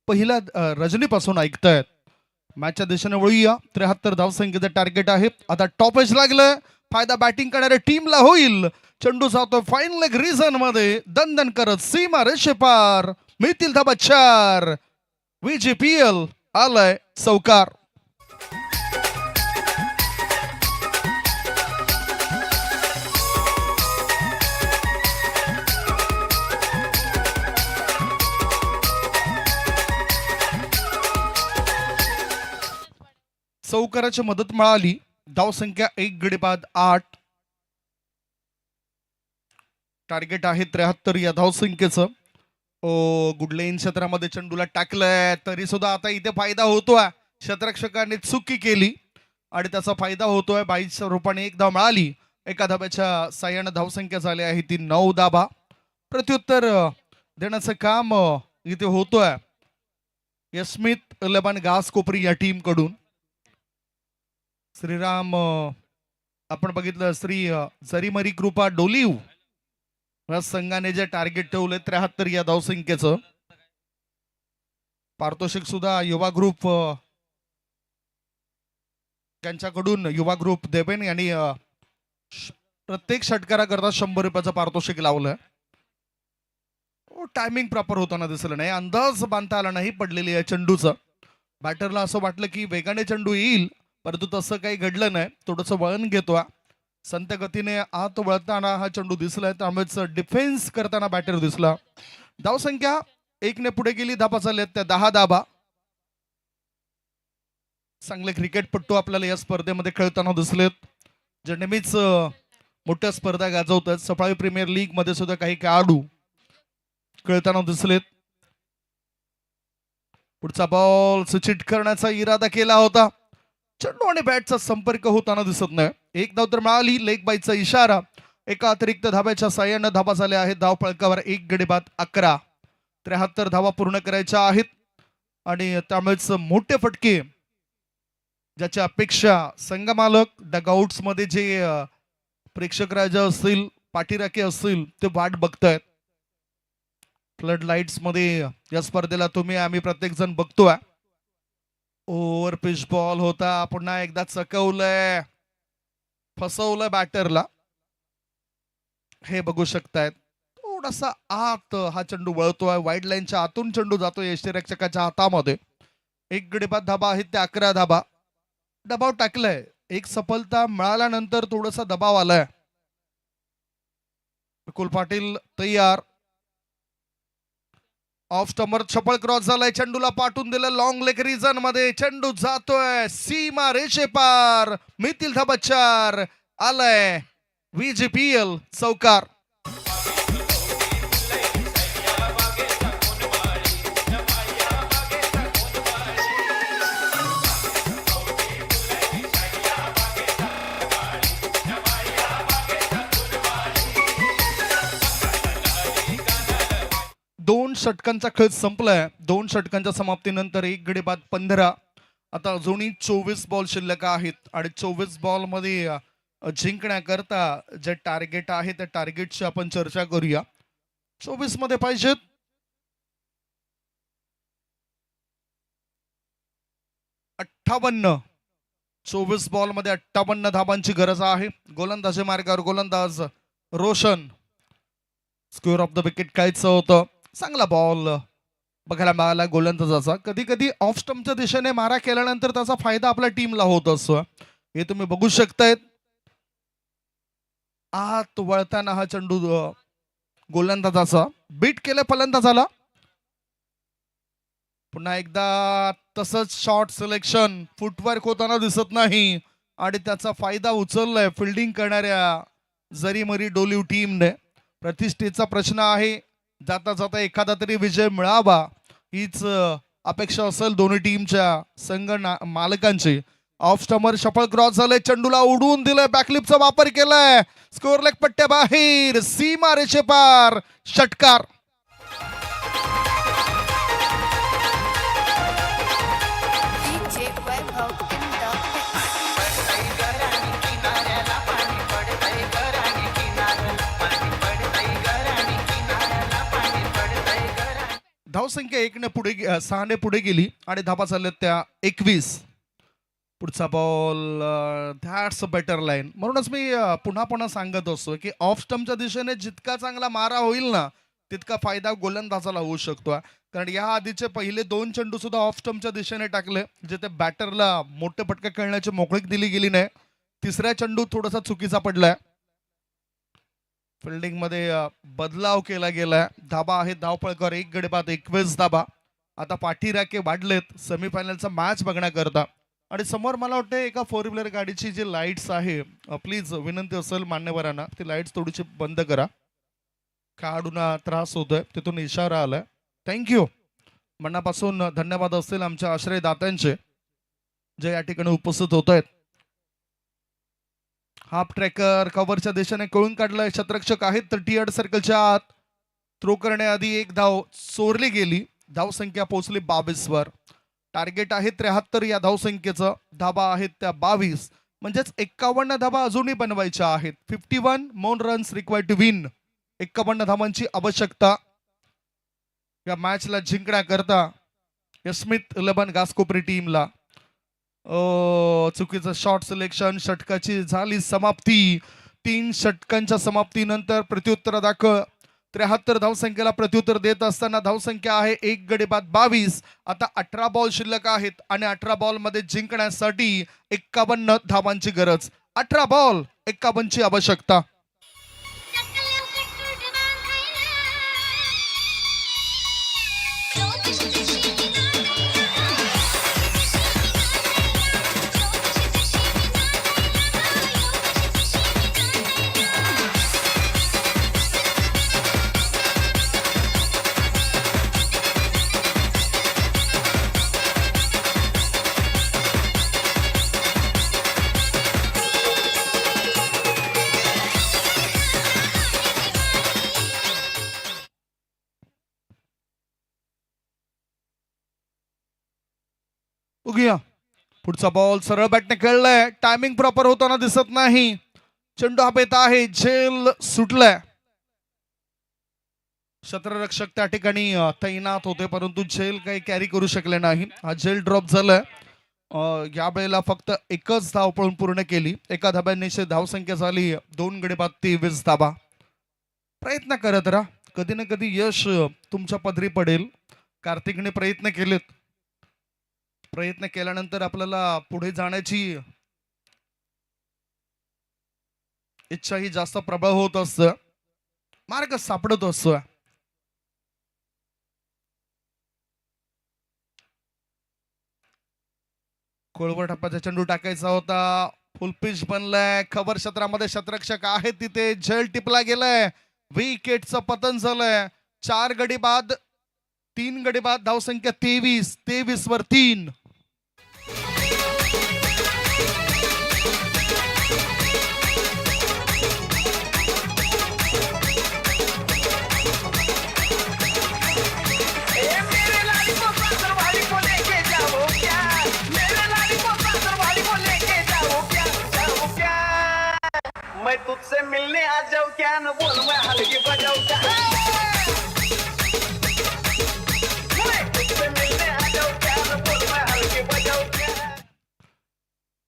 पहिल्या रजनीपासून ऐकतायत. मॅचच्या दिशेने वळूया. 73 धावसंख्येचं टार्गेट आहे. आता टॉप एज लागलं. फायदा बॅटिंग करणाऱ्या टीमला होईल. चेंडू जातो फाईन लेग रिझन मध्ये, दणदण करत सीमा रेषेपार. मिळतील धाबा 4. VGPL आलाय चौकार. चौकाराची मदत मिळाली. धावसंख्या 1 गडी बाद 8. टार्गेट आहे 73 या धावसंख्येचं. गुडलेन क्षेत्रामध्ये चेंडूला टाकलंय, तरी सुद्धा आता इथे फायदा होतोय. क्षेत्ररक्षकाने चुकी केली आणि त्याचा फायदा होतोय. 22 रूपाने 1 धाव मिळाली. एका धाब्याच्या साह्यानं धावसंख्या झाली आहे ती 9 धाबा. प्रत्युत्तर देण्याचं काम इथे होतोय यस्मित लेबन घास कोपरी या टीम कडून. श्रीराम आपण बघितलं श्री जरीमरी कृपा डोलीव या संघाने जे टार्गेट ठेवले 73 या धावसंख्येचं. पारितोषिक सुद्धा युवा ग्रुप त्यांच्याकडून युवा ग्रुप देवेन यांनी प्रत्येक षटकाराकरता 100 रुपयाचं पारितोषिक लावलं. टायमिंग प्रॉपर होताना दिसलं नाही, अंदाज बांधता आला नाही पडलेली आहे चेंडूचं. बॅटरला असं वाटलं की वेगाने चेंडू येईल, परंतु तसं काही घडलं नाही. थोडंसं वळण घेतोय. संत गतीने आत वळताना हा चेंडू दिसलाय, त्यामुळेच डिफेन्स करताना बॅटर दिसला. धावसंख्या 1 ने पुढे गेली. धाबा झाल्यात त्या 10 धाबा. चांगले क्रिकेटपटू आपल्याला या स्पर्धेमध्ये खेळताना दिसलेत, जे नेहमीच मोठ्या स्पर्धा गाजवतात. सफाळी प्रीमियर लीग मध्ये सुद्धा काही खेळाडू खेळताना दिसलेत. पुढचा बॉल चिट करण्याचा इरादा केला होता. चेंडू आणि बॅटचा संपर्क होताना दिसत नाही. 1 धाव तर मिळाली. लेग बाईचा इशारा. एका अतिरिक्त धाब्याच्या साह्यानं धाबा झाल्या आहेत. धाव फळकावर 1 गडी बाद 11. 73 धावा पूर्ण करायच्या आहेत आणि त्यामुळेच मोठे फटके ज्याच्या अपेक्षा संघमालक डगआउट्स मध्ये जे प्रेक्षक राजा असतील, पाठीराखे असतील, ते वाट बघतायत. फ्लड लाईट्स मध्ये या स्पर्धेला तुम्ही आम्ही प्रत्येक जण बघतोय. ओव्हर पिच बॉल होता. पुन्हा एकदा चकवलंय, फसवलंय बॅटरला. हे बघू शकतायत. थोडासा आत हा चेंडू वळतोय. वाईड लाईनच्या आतून चेंडू जातोय यष्टीरक्षकाच्या हातामध्ये. 1 गडी बाद धाबा आहेत त्या 11 धाबा. दबाव टाकलाय. एक सफलता मिळाल्यानंतर थोडासा दबाव आलाय. विपुल पाटील तयार. ऑफ स्टंपर छपळ क्रॉस झालाय. चेंडूला पाठवून दिलं लॉंग लेग रिजन मध्ये. चेंडू जातोय सीमा रेषे पार. मितील धाबा 4 आलाय. VGPL चौकार. दोन षटकांचा खेळ संपलाय. 2 षटकांच्या समाप्तीनंतर 1 गडी बाद 15. आता अजूनही 24 बॉल शिल्लक आहेत आणि 24 बॉल मध्ये जिंकण्याकरता जे टार्गेट आहे त्या टार्गेटची आपण चर्चा करूया. 24 मध्ये पाहिजेत 58. 24 बॉल मध्ये 58 धाबांची गरज आहे. गोलंदाजी मार्गावर गोलंदाज Roshan. Square of the wicket कायचं होतं. चांगला बॉल बघायला मिळाला गोलंदाजाचा. कधी कधी ऑफ स्टंपच्या दिशेने मारा केल्यानंतर त्याचा फायदा आपल्या टीमला होत असतो. हे तुम्ही बघू शकतायत. आत वळताना हा चेंडू गोलंदाजाचा बीट केलं फलंदाजाला. पुन्हा एकदा तसंच शॉट सिलेक्शन. फुटवर्क होताना दिसत नाही आणि त्याचा फायदा उचललाय फिल्डिंग करणाऱ्या जरीमरी डोलीव टीमने. प्रतिष्ठेचा प्रश्न आहे. जाता जाता एखादा तरी विजय मिळावा हीच अपेक्षा असेल दोन्ही टीमच्या संघ मालकांची. ऑफ स्टंपर शफल क्रॉस झाले. चेंडूला उडवून दिलंय. बॅकलिपचा वापर केलाय. स्कोअर लेग पट्ट्या बाहेर. सीमा रेषे पार. षटकार. DJ Webhub in the mix. धावसंख्या 1 ने पुढे 6 ने पुढे गेली आणि धाबा चालल्यात त्या 21. पुढचा ball that's a better line. म्हणूनच मी पुन्हा पुन्हा सांगत असतो की ऑफ स्टंपच्या दिशेने जितका चांगला मारा होईल ना तितका फायदा गोलंदाजाला होऊ शकतो. कारण या आधीचे पहिले 2 चेंडू सुद्धा ऑफ स्टंपच्या दिशेने टाकले, जिथे बॅटरला मोठे फटके खेळण्याची मोकळीक दिली गेली नाही. तिसऱ्या चेंडू थोडासा चुकीचा पडलाय. फिल्डिंग मध्ये बदलाव केला गेलाय. धाबा आहे धाव फळकावर 1 गडी बाद 21 धाबा. आता पाठीराखे वाढलेत सेमीफायनलचा मॅच बघण्याकरता. आणि समोर मला वाटतं एका 4 व्हीलर गाडीची जी लाईट्स आहे, प्लीज विनंती असेल मान्यवरांना ती लाईट्स थोडीशी बंद करा. खेळाडूंना त्रास होतोय. तिथून इशारा आलाय. थँक्यू. मनापासून धन्यवाद असतील आमच्या आश्रयदात्यांचे जे या ठिकाणी उपस्थित होत आहेत. हाफ ट्रॅकर कव्हरच्या दिशेने कळून काढलाय. शतरक्षक आहेत तर टी सर्कलच्या आत. थ्रो करण्याआधी 1 धाव चोरली गेली. धावसंख्या पोहोचली 22 वर. टार्गेट आहे 73 या धावसंख्येचं. धाबा आहेत त्या 22. म्हणजेच 51 धाबा अजूनही बनवायच्या आहेत. 51 मोर रन्स रिक्वायर्ड टू विन. 51 धावांची आवश्यकता या मॅचला जिंकण्याकरता या स्मिथ 11 घासकोपरी टीमला. चुकीचं शॉट सिलेक्शन. षटकाची झाली समाप्ती. 3 षटकांच्या समाप्तीनंतर प्रत्युत्तर दाखल 73 धावसंख्येला प्रत्युत्तर देत असताना धावसंख्या आहे 1 गडी बाद 22. आता 18 बॉल शिल्लक आहेत आणि 18 बॉल मध्ये जिंकण्यासाठी 51 धावांची गरज. 18 बॉल 51ची आवश्यकता. बघूया पुढचा बॉल सरळ बॅटने खेळलाय. टायमिंग प्रॉपर होताना दिसत नाही. चेंडू हा येत आहे. झेल सुटलाय. क्षेत्ररक्षक त्या ठिकाणी तैनात होते परंतु झेल काही कॅरी करू शकले नाही. हा झेल ड्रॉप झालाय. या वेळेला फक्त एकच धाव पळून पूर्ण केली. एका धाब्याने धावसंख्या झाली 2 गडी बाद 23 धाबा. प्रयत्न करत राहा. कधी ना कधी यश तुमच्या पदरी पडेल. कार्तिकने प्रयत्न केलेत. प्रयत्न केल्यानंतर आपल्याला पुढे जाण्याची इच्छा ही जास्त प्रबळ होत असत. मार्ग सापडत असतो. कोळवट टप्प्याचा चेंडू टाकायचा होता. फुल पिच बनलाय. खबर क्षेत्रामध्ये शतरक्षक आहेत तिथे. झेल टिपला गेलाय. विकेटचं पतन झालंय. 4 गडी बाद 3 गडी बाद. धावसंख्या 23 वर 3. मैं तुझसे मिलने आ जाऊं क्या न बोल मैं हल्की बजाऊं क्या मैं तुझसे मिलने आ जाऊं क्या न बोल मैं हल्की बजाऊं क्या.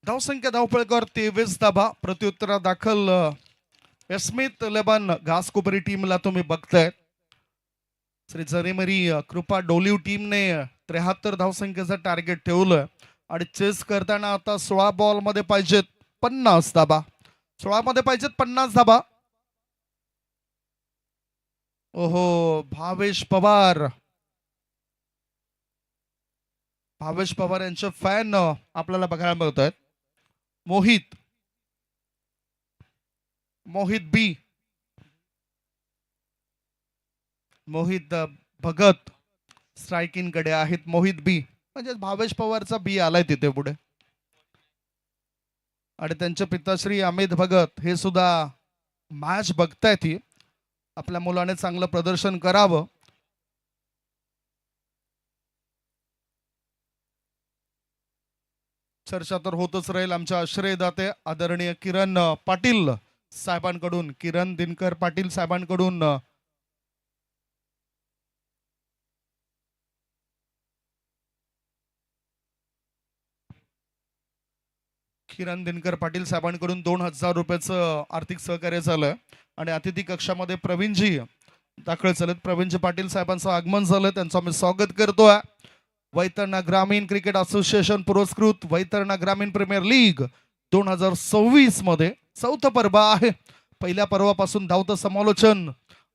धावसंख्या धावपळकर 23 धाबा. प्रत्युत्तरा दाखल स्मिथ 11 घासकोपरी टीमला तुम्ही बघताय. श्री जरेमरी कृपा डोलिव टीमने 73 धावसंख्येचं टार्गेट ठेवलं आणि चेस करताना आता 16 बॉल मध्ये पाहिजेत 50 धाबा. 16 मध्ये पाहिजेत 50 धाबा. ओहो भावेश पवार यांचे फॅन आपल्याला बघायला मिळत आहेत. मोहित भगत स्ट्रायकिंग कडे आहेत. मोहित बी म्हणजे भावेश पवारचा बी आलाय तिथे पुढे. आणि त्यांचे पिताश्री अमित भगत हे सुद्धा मॅच बघतायत. ही आपल्या मुलाने चांगलं प्रदर्शन करावं. चर्चा तर होतच राहील. आमच्या आश्रयदाते आदरणीय किरण पाटील साहेबांकडून, किरण दिनकर पाटील साहेबांकडून किरण दिनकर पाटील साहेबांकडून 2000 रुपयाचं आर्थिक सहकार्य झालं. आणि अतिथी कक्षामध्ये प्रवीणजी दाखल झालेत. प्रवीणजी पाटील साहेबांचं आगमन झालं. त्यांचं आम्ही स्वागत करतोय. वैतरणा ग्रामीण क्रिकेट असोसिएशन पुरस्कृत वैतरणा ग्रामीण प्रीमियर लीग 2026 मध्ये 4थं पर्व आहे. पहिल्या पर्वापासून धावतं समालोचन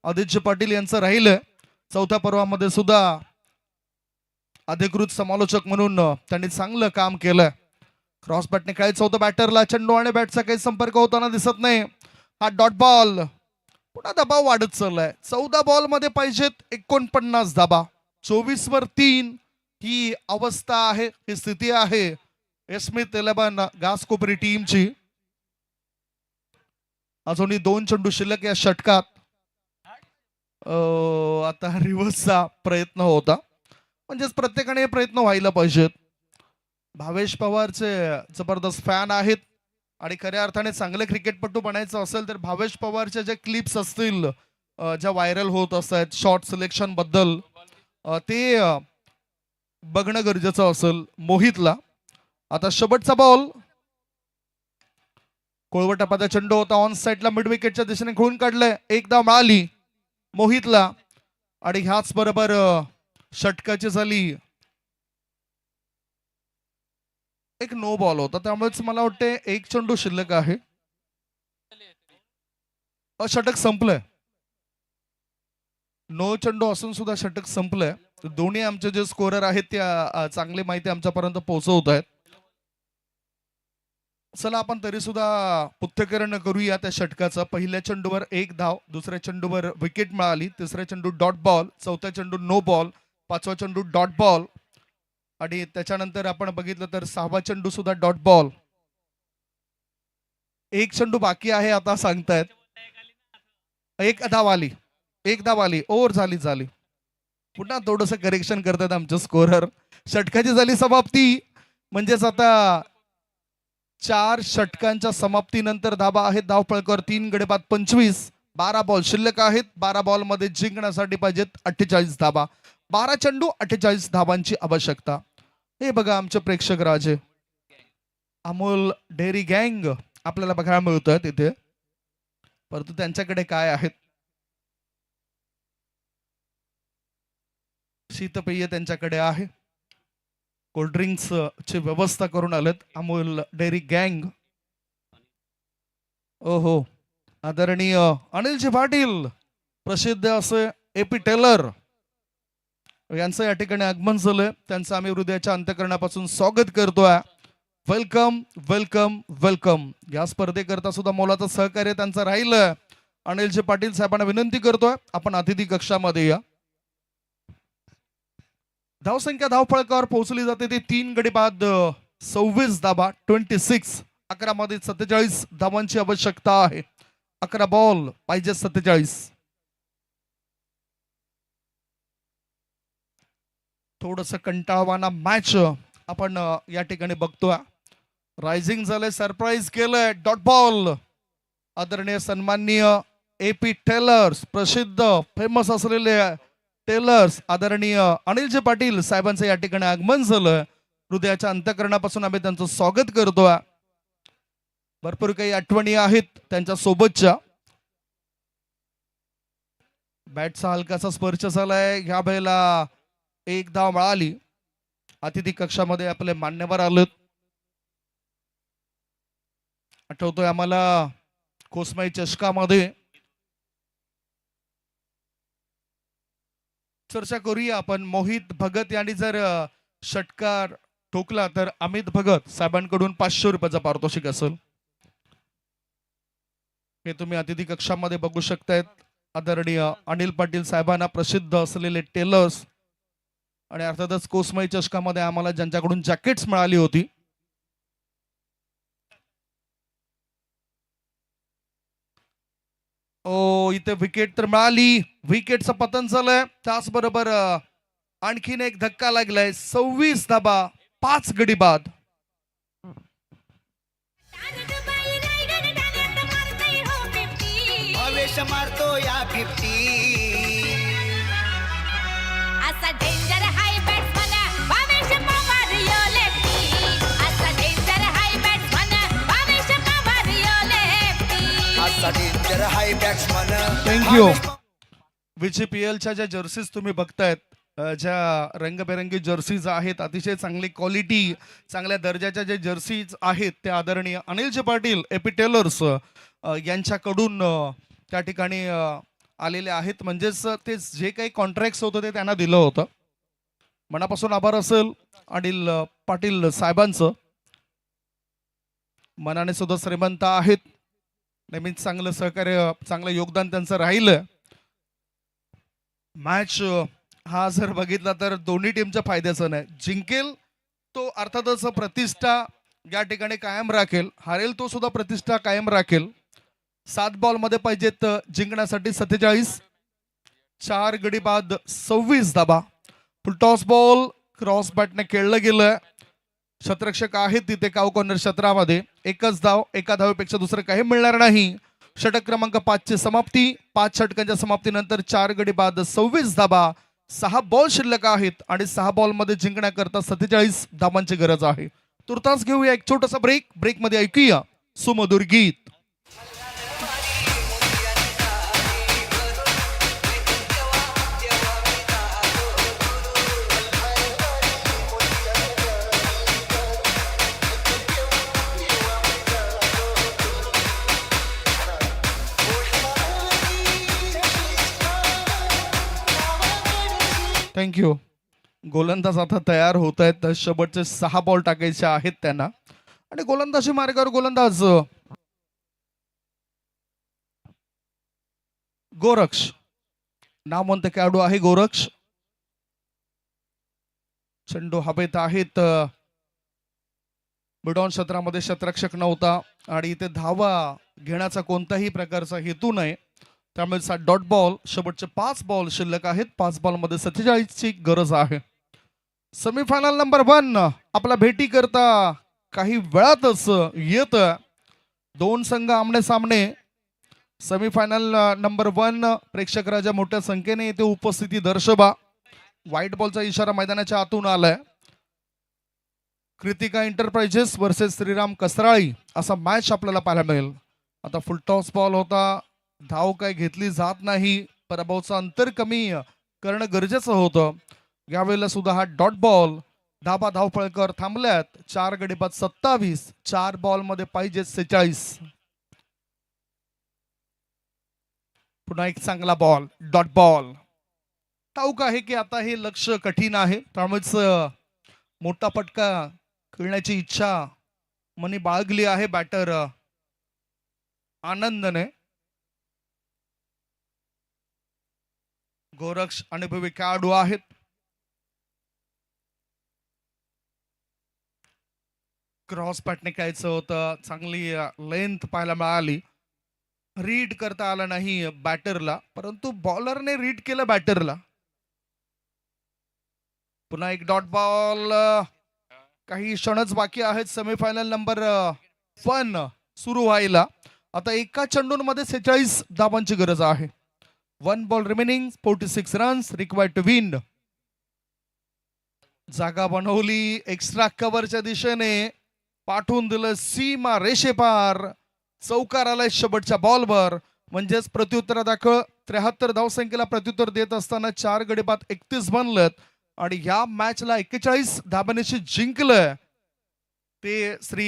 आदित्य पाटील यांचं राहिलं. 4थ्या पर्वामध्ये सुद्धा अधिकृत समालोचक म्हणून त्यांनी चांगलं काम केलंय. क्रॉस बॅटने खेळायचं होतं बॅटरला. चेंडू आणि बॅटचा काही संपर्क होताना दिसत नाही. हा डॉट बॉल. पुन्हा दबाव वाढत चाललाय. 14 बॉल मध्ये पाहिजेत 49 धाबा. 24 वर 3 ही अवस्था आहे, ही स्थिती आहे स्मिथ 11 घासकोपरी टीमची. अजूनही 2 चेंडू शिल्लक या षटकात. आता रिव्हर्सचा प्रयत्न होता. म्हणजेच प्रत्येकाने प्रयत्न व्हायला पाहिजेत. भावेश पवारचे जबरदस्त फॅन आहेत आणि खऱ्या अर्थाने चांगले क्रिकेटपटू बनायचं असेल तर भावेश पवारच्या ज्या क्लिप्स असतील ज्या व्हायरल होत असतात शॉर्ट सिलेक्शन बद्दल ते बघणं गरजेचं असेल मोहितला. आता शेवटचा बॉल. कोळवटापाचा चेंडू होता. ऑन साइडला मिड विकेटच्या दिशेने खेळून काढलंय. एकदा मिळाली मोहितला आणि ह्याच बरोबर षटकाची झाली एक नो बॉल होता, त्यामुळेच मला वाटते एक चेंडू शिल्लक आहे. षटक संपलंय. नो चेंडू असून सुद्धा षटक संपलंय. दोन्ही आमचे जे स्कोरर आहेत ते चांगली माहिती आमच्यापर्यंत पोहोचवत आहेत. चला आपण तरी सुद्धा पृथ्थकरण करूया त्या षटकाचं. पहिल्या चेंडूवर 1 धाव, दुसऱ्या चेंडूवर विकेट मिळाली, तिसऱ्या चेंडू डॉट बॉल, चौथ्या चेंडू नो बॉल, पाचवा चेंडू डॉट बॉल आणि त्याच्यानंतर आपण बघितलं तर 6वा चेंडू सुद्धा डॉट बॉल. एक चेंडू बाकी आहे आता सांगतायत. एक धाव आली, ओव्हर झाली. पुन्हा थोडस करेक्शन करतात आमचे स्कोरर. षटकाची झाली समाप्ती. म्हणजेच आता 4 षटकांच्या समाप्तीनंतर धाबा आहेत धावफलकावर 3 गडी बाद 25. 12 बॉल शिल्लक आहेत. 12 बॉल मध्ये जिंकण्यासाठी पाहिजेत 48 धाबा. 12 चेंडू 48 धाबांची आवश्यकता. हे बघा आमचे प्रेक्षक राजे अमोल डेअरी गँग आपल्याला बघायला मिळतोय तिथे. परंतु त्यांच्याकडे काय आहेत, शीतपेय त्यांच्याकडे आहे. कोल्ड्रिंक्स ची व्यवस्था करून आलेत अमोल डेअरी गँग. ओहो, आदरणीय अनिलजी पाटील, प्रसिद्ध असे एपी टेलर यांचं या ठिकाणी आगमन झालंय. त्यांचं आम्ही हृदयाच्या अंतःकरणापासून स्वागत करतोय. Welcome welcome welcome. या स्पर्धेकरता सुद्धा मोलाचं सहकार्य त्यांचं राहिलं. अनिलजी पाटील साहेबांना विनंती करतोय आपण अतिथी कक्षामध्ये या. धावसंख्या धावफलकावर पोहोचली जाते ती 3 गडी बाद 26 धाबा 26. 11 मध्ये 47 धावांची आवश्यकता आहे. 11 बॉल पाहिजे 47. थोडस कंटाळवाना मॅच आपण या ठिकाणी बघतोय. रायझिंग झालंय, सरप्राईज केलंय, डॉट बॉल. आदरणीय सन्माननीय एपी टेलर्स, प्रसिद्ध फेमस असलेले टेलर्स आदरणीय अनिलजी पाटील साहेबांचं या ठिकाणी आगमन झालं. हृदयाच्या अंतःकरणापासून आम्ही त्यांचं स्वागत करतोय. भरपूर काही आठवणी आहेत त्यांच्या सोबतच्या. बॅटचा हलकासा स्पर्श झालाय. ह्या वेळेला 1 धाव मिळाली. अतिथी कक्षामध्ये आपले मान्यवर आलेत. आठवतोय आम्हाला कोसमाई चषकामध्ये. चर्चा करूया आपण. मोहित भगत यांनी जर षटकार ठोकला तर अमित भगत साहेबांकडून 500 रुपयाचा पारितोषिक असेल. हे तुम्ही अतिथी कक्षामध्ये बघू शकतायत. आदरणीय अनिल पाटील साहेबांना प्रसिद्ध असलेले टेलर्स आणि अर्थातच कोसमाई चषकामध्ये आम्हाला ज्यांच्याकडून जॅकेट्स मिळाली होती. ओ, इथे विकेट तर मिळाली. विकेटचं पतन झालंय. त्याचबरोबर आणखीन एक धक्का लागलाय. 26 धाबा 5 गडी बाद. भावेश मारतो या 50. असा डेंजर हाय बॅट्समन भावेश पवार यो लेफ्टी. असा डेंजर हाय बॅट्समन भावेश पवार यो लेफ्टी. असा डेंजर हाय बॅट्समन. थँक्यू. VGPLच्या ज्या जर्सीज तुम्ही बघतायत, ज्या रंगबेरंगी जर्सीज आहेत, अतिशय चांगली क्वालिटी, चांगल्या दर्जाच्या ज्या जर्सीज आहेत त्या आदरणीय अनिलजी पाटील एपी टेलर्स यांच्याकडून त्या ठिकाणी आलेले आहेत. म्हणजेच ते जे काही कॉन्ट्रॅक्ट्स होतं ते त्यांना दिलं होतं. मनापासून आभार असेल अनिल पाटील साहेबांचं. मनाने सुद्धा श्रीमंत आहेत. नेहमीच चांगलं सहकार्य, चांगलं योगदान त्यांचं राहिलं. मॅच हा जर बघितला तर दोन्ही टीमच्या फायद्याचा नाही. जिंकेल तो अर्थातच प्रतिष्ठा या ठिकाणी कायम राखेल, हारेल तो सुद्धा प्रतिष्ठा कायम राखेल. 7 बॉल मध्ये पाहिजेत जिंकण्यासाठी 47. 4 गडी बाद 26 धाबा. फुलटॉस बॉल क्रॉस बॅटने खेळलं गेलं. क्षेत्ररक्षक आहेत तिथे काऊ कॉर्नर क्षेत्रामध्ये. 1च धाव, 1 धावेपेक्षा दुसरं काही मिळणार नाही. षटक क्रमांक 5 ची समाप्ती. 5 षटकांच्या समाप्तीनंतर 4 गडी बाद 26 धाबा. 6 बॉल शिल्लक आहेत आणि 6 बॉल मध्ये जिंकण्याकरता 47 धावांची गरज आहे. तुर्तास घेऊया एक छोटासा ब्रेक. ब्रेक मध्ये ऐकूया सुमधुर गीत. थँक्यू. गोलंदाज आता तयार होत आहेत. शेवटचे 6 बॉल टाकायचे आहेत त्यांना आणि गोलंदाजी मार्गावर गोलंदाज गोरक्ष नामवंत खेळाडू आहे. गोरक्ष चेंडू हवेत आहेत. मिडॉन क्षेत्रामध्ये क्षेत्ररक्षक नव्हता आणि इथे धावा घेण्याचा कोणताही प्रकारचा हेतू नाही. त्यामुळे डॉट बॉल. शेवटचे 5 बॉल शिल्लक आहेत. 5 बॉलमध्ये 47 ची गरज आहे. सेमीफायनल नंबर 1 आपला भेटी करता काही वेळातच येत. 2 संघ आमने सामने. सेमीफायनल नंबर 1 प्रेक्षकांच्या मोठ्या संख्येने इथे उपस्थिती दर्शवा. व्हाईट बॉलचा इशारा मैदानाच्या आतून आलाय. कृतिका एंटरप्राइजेस वर्सेस श्रीराम कसराळी असा मॅच आपल्याला पाहायला मिळेल. आता फुलटॉस बॉल होता. धाव काय घेतली जात नाही. पराभवाचं अंतर कमी करणं गरजेचं होतं. यावेळेला सुद्धा हा डॉट बॉल. धाबा धावपळकर थांबल्यात. 4 गडी बाद 27. 4 बॉल मध्ये पाहिजे 46. पुन्हा एक चांगला बॉल. Dot ball. ठाऊक आहे की आता हे लक्ष कठीण आहे. त्यामुळेच मोठा फटका खेळण्याची इच्छा मनी बाळगली आहे बॅटर आनंदने. गोरक्ष अनुभवी खेळाडू आहेत. क्रॉस पॅटने खेळायचं होतं. चांगली लेंथ पाहायला मिळाली. रीड करता आला नाही बॅटरला, परंतु बॉलरने रीड केलं बॅटरला. पुन्हा एक डॉट बॉल. काही क्षणच बाकी आहेत सेमीफायनल नंबर 1 सुरू व्हायला. आता एका चेंडूंमध्ये 46 धावांची गरज आहे. 1 ball remaining. 46 runs required to win. जागा बनवली. एक्स्ट्रा कव्हरच्या दिशेने पाठवून दिलं सीमा रेषेपार. चौकार आलाय शेवटच्या बॉलवर. म्हणजेच प्रत्युत्तरादाखल 73 धावसंख्येला प्रत्युत्तर देत असताना 4 गडी बाद 31 बनलेत आणि ह्या मॅचला 41 धाबांशी जिंकलंय ते श्री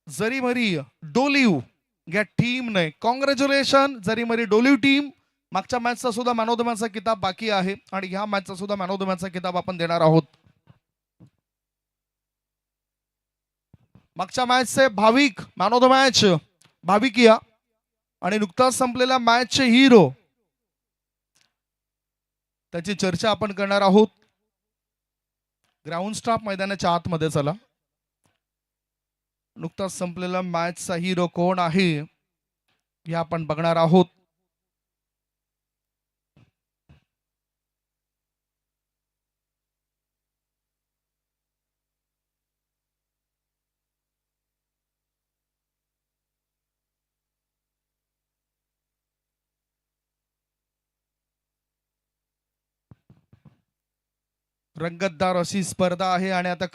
जरीमरी डोलिव या टीमने. Congratulation Jarimari Doliv team. मागच्या मॅचचा सुद्धा मॅन ऑफ द मॅचचा किताब बाकी आहे आणि ह्या मॅचचा सुद्धा मॅन ऑफ द मॅचचा किताब आपण देणार आहोत. मागच्या मॅचचे भाविक मॅन ऑफ द मॅच भाविकिया आणि नुकताच संपलेल्या मॅचचे हिरो त्याची चर्चा आपण करणार आहोत. ग्राउंड स्टाफ मैदानाच्या आतमध्ये चला. नुकताच संपलेला मॅचचा हिरो कोण आहे हे आपण बघणार आहोत. रंगतदार अशी स्पर्धा आहे आणि आता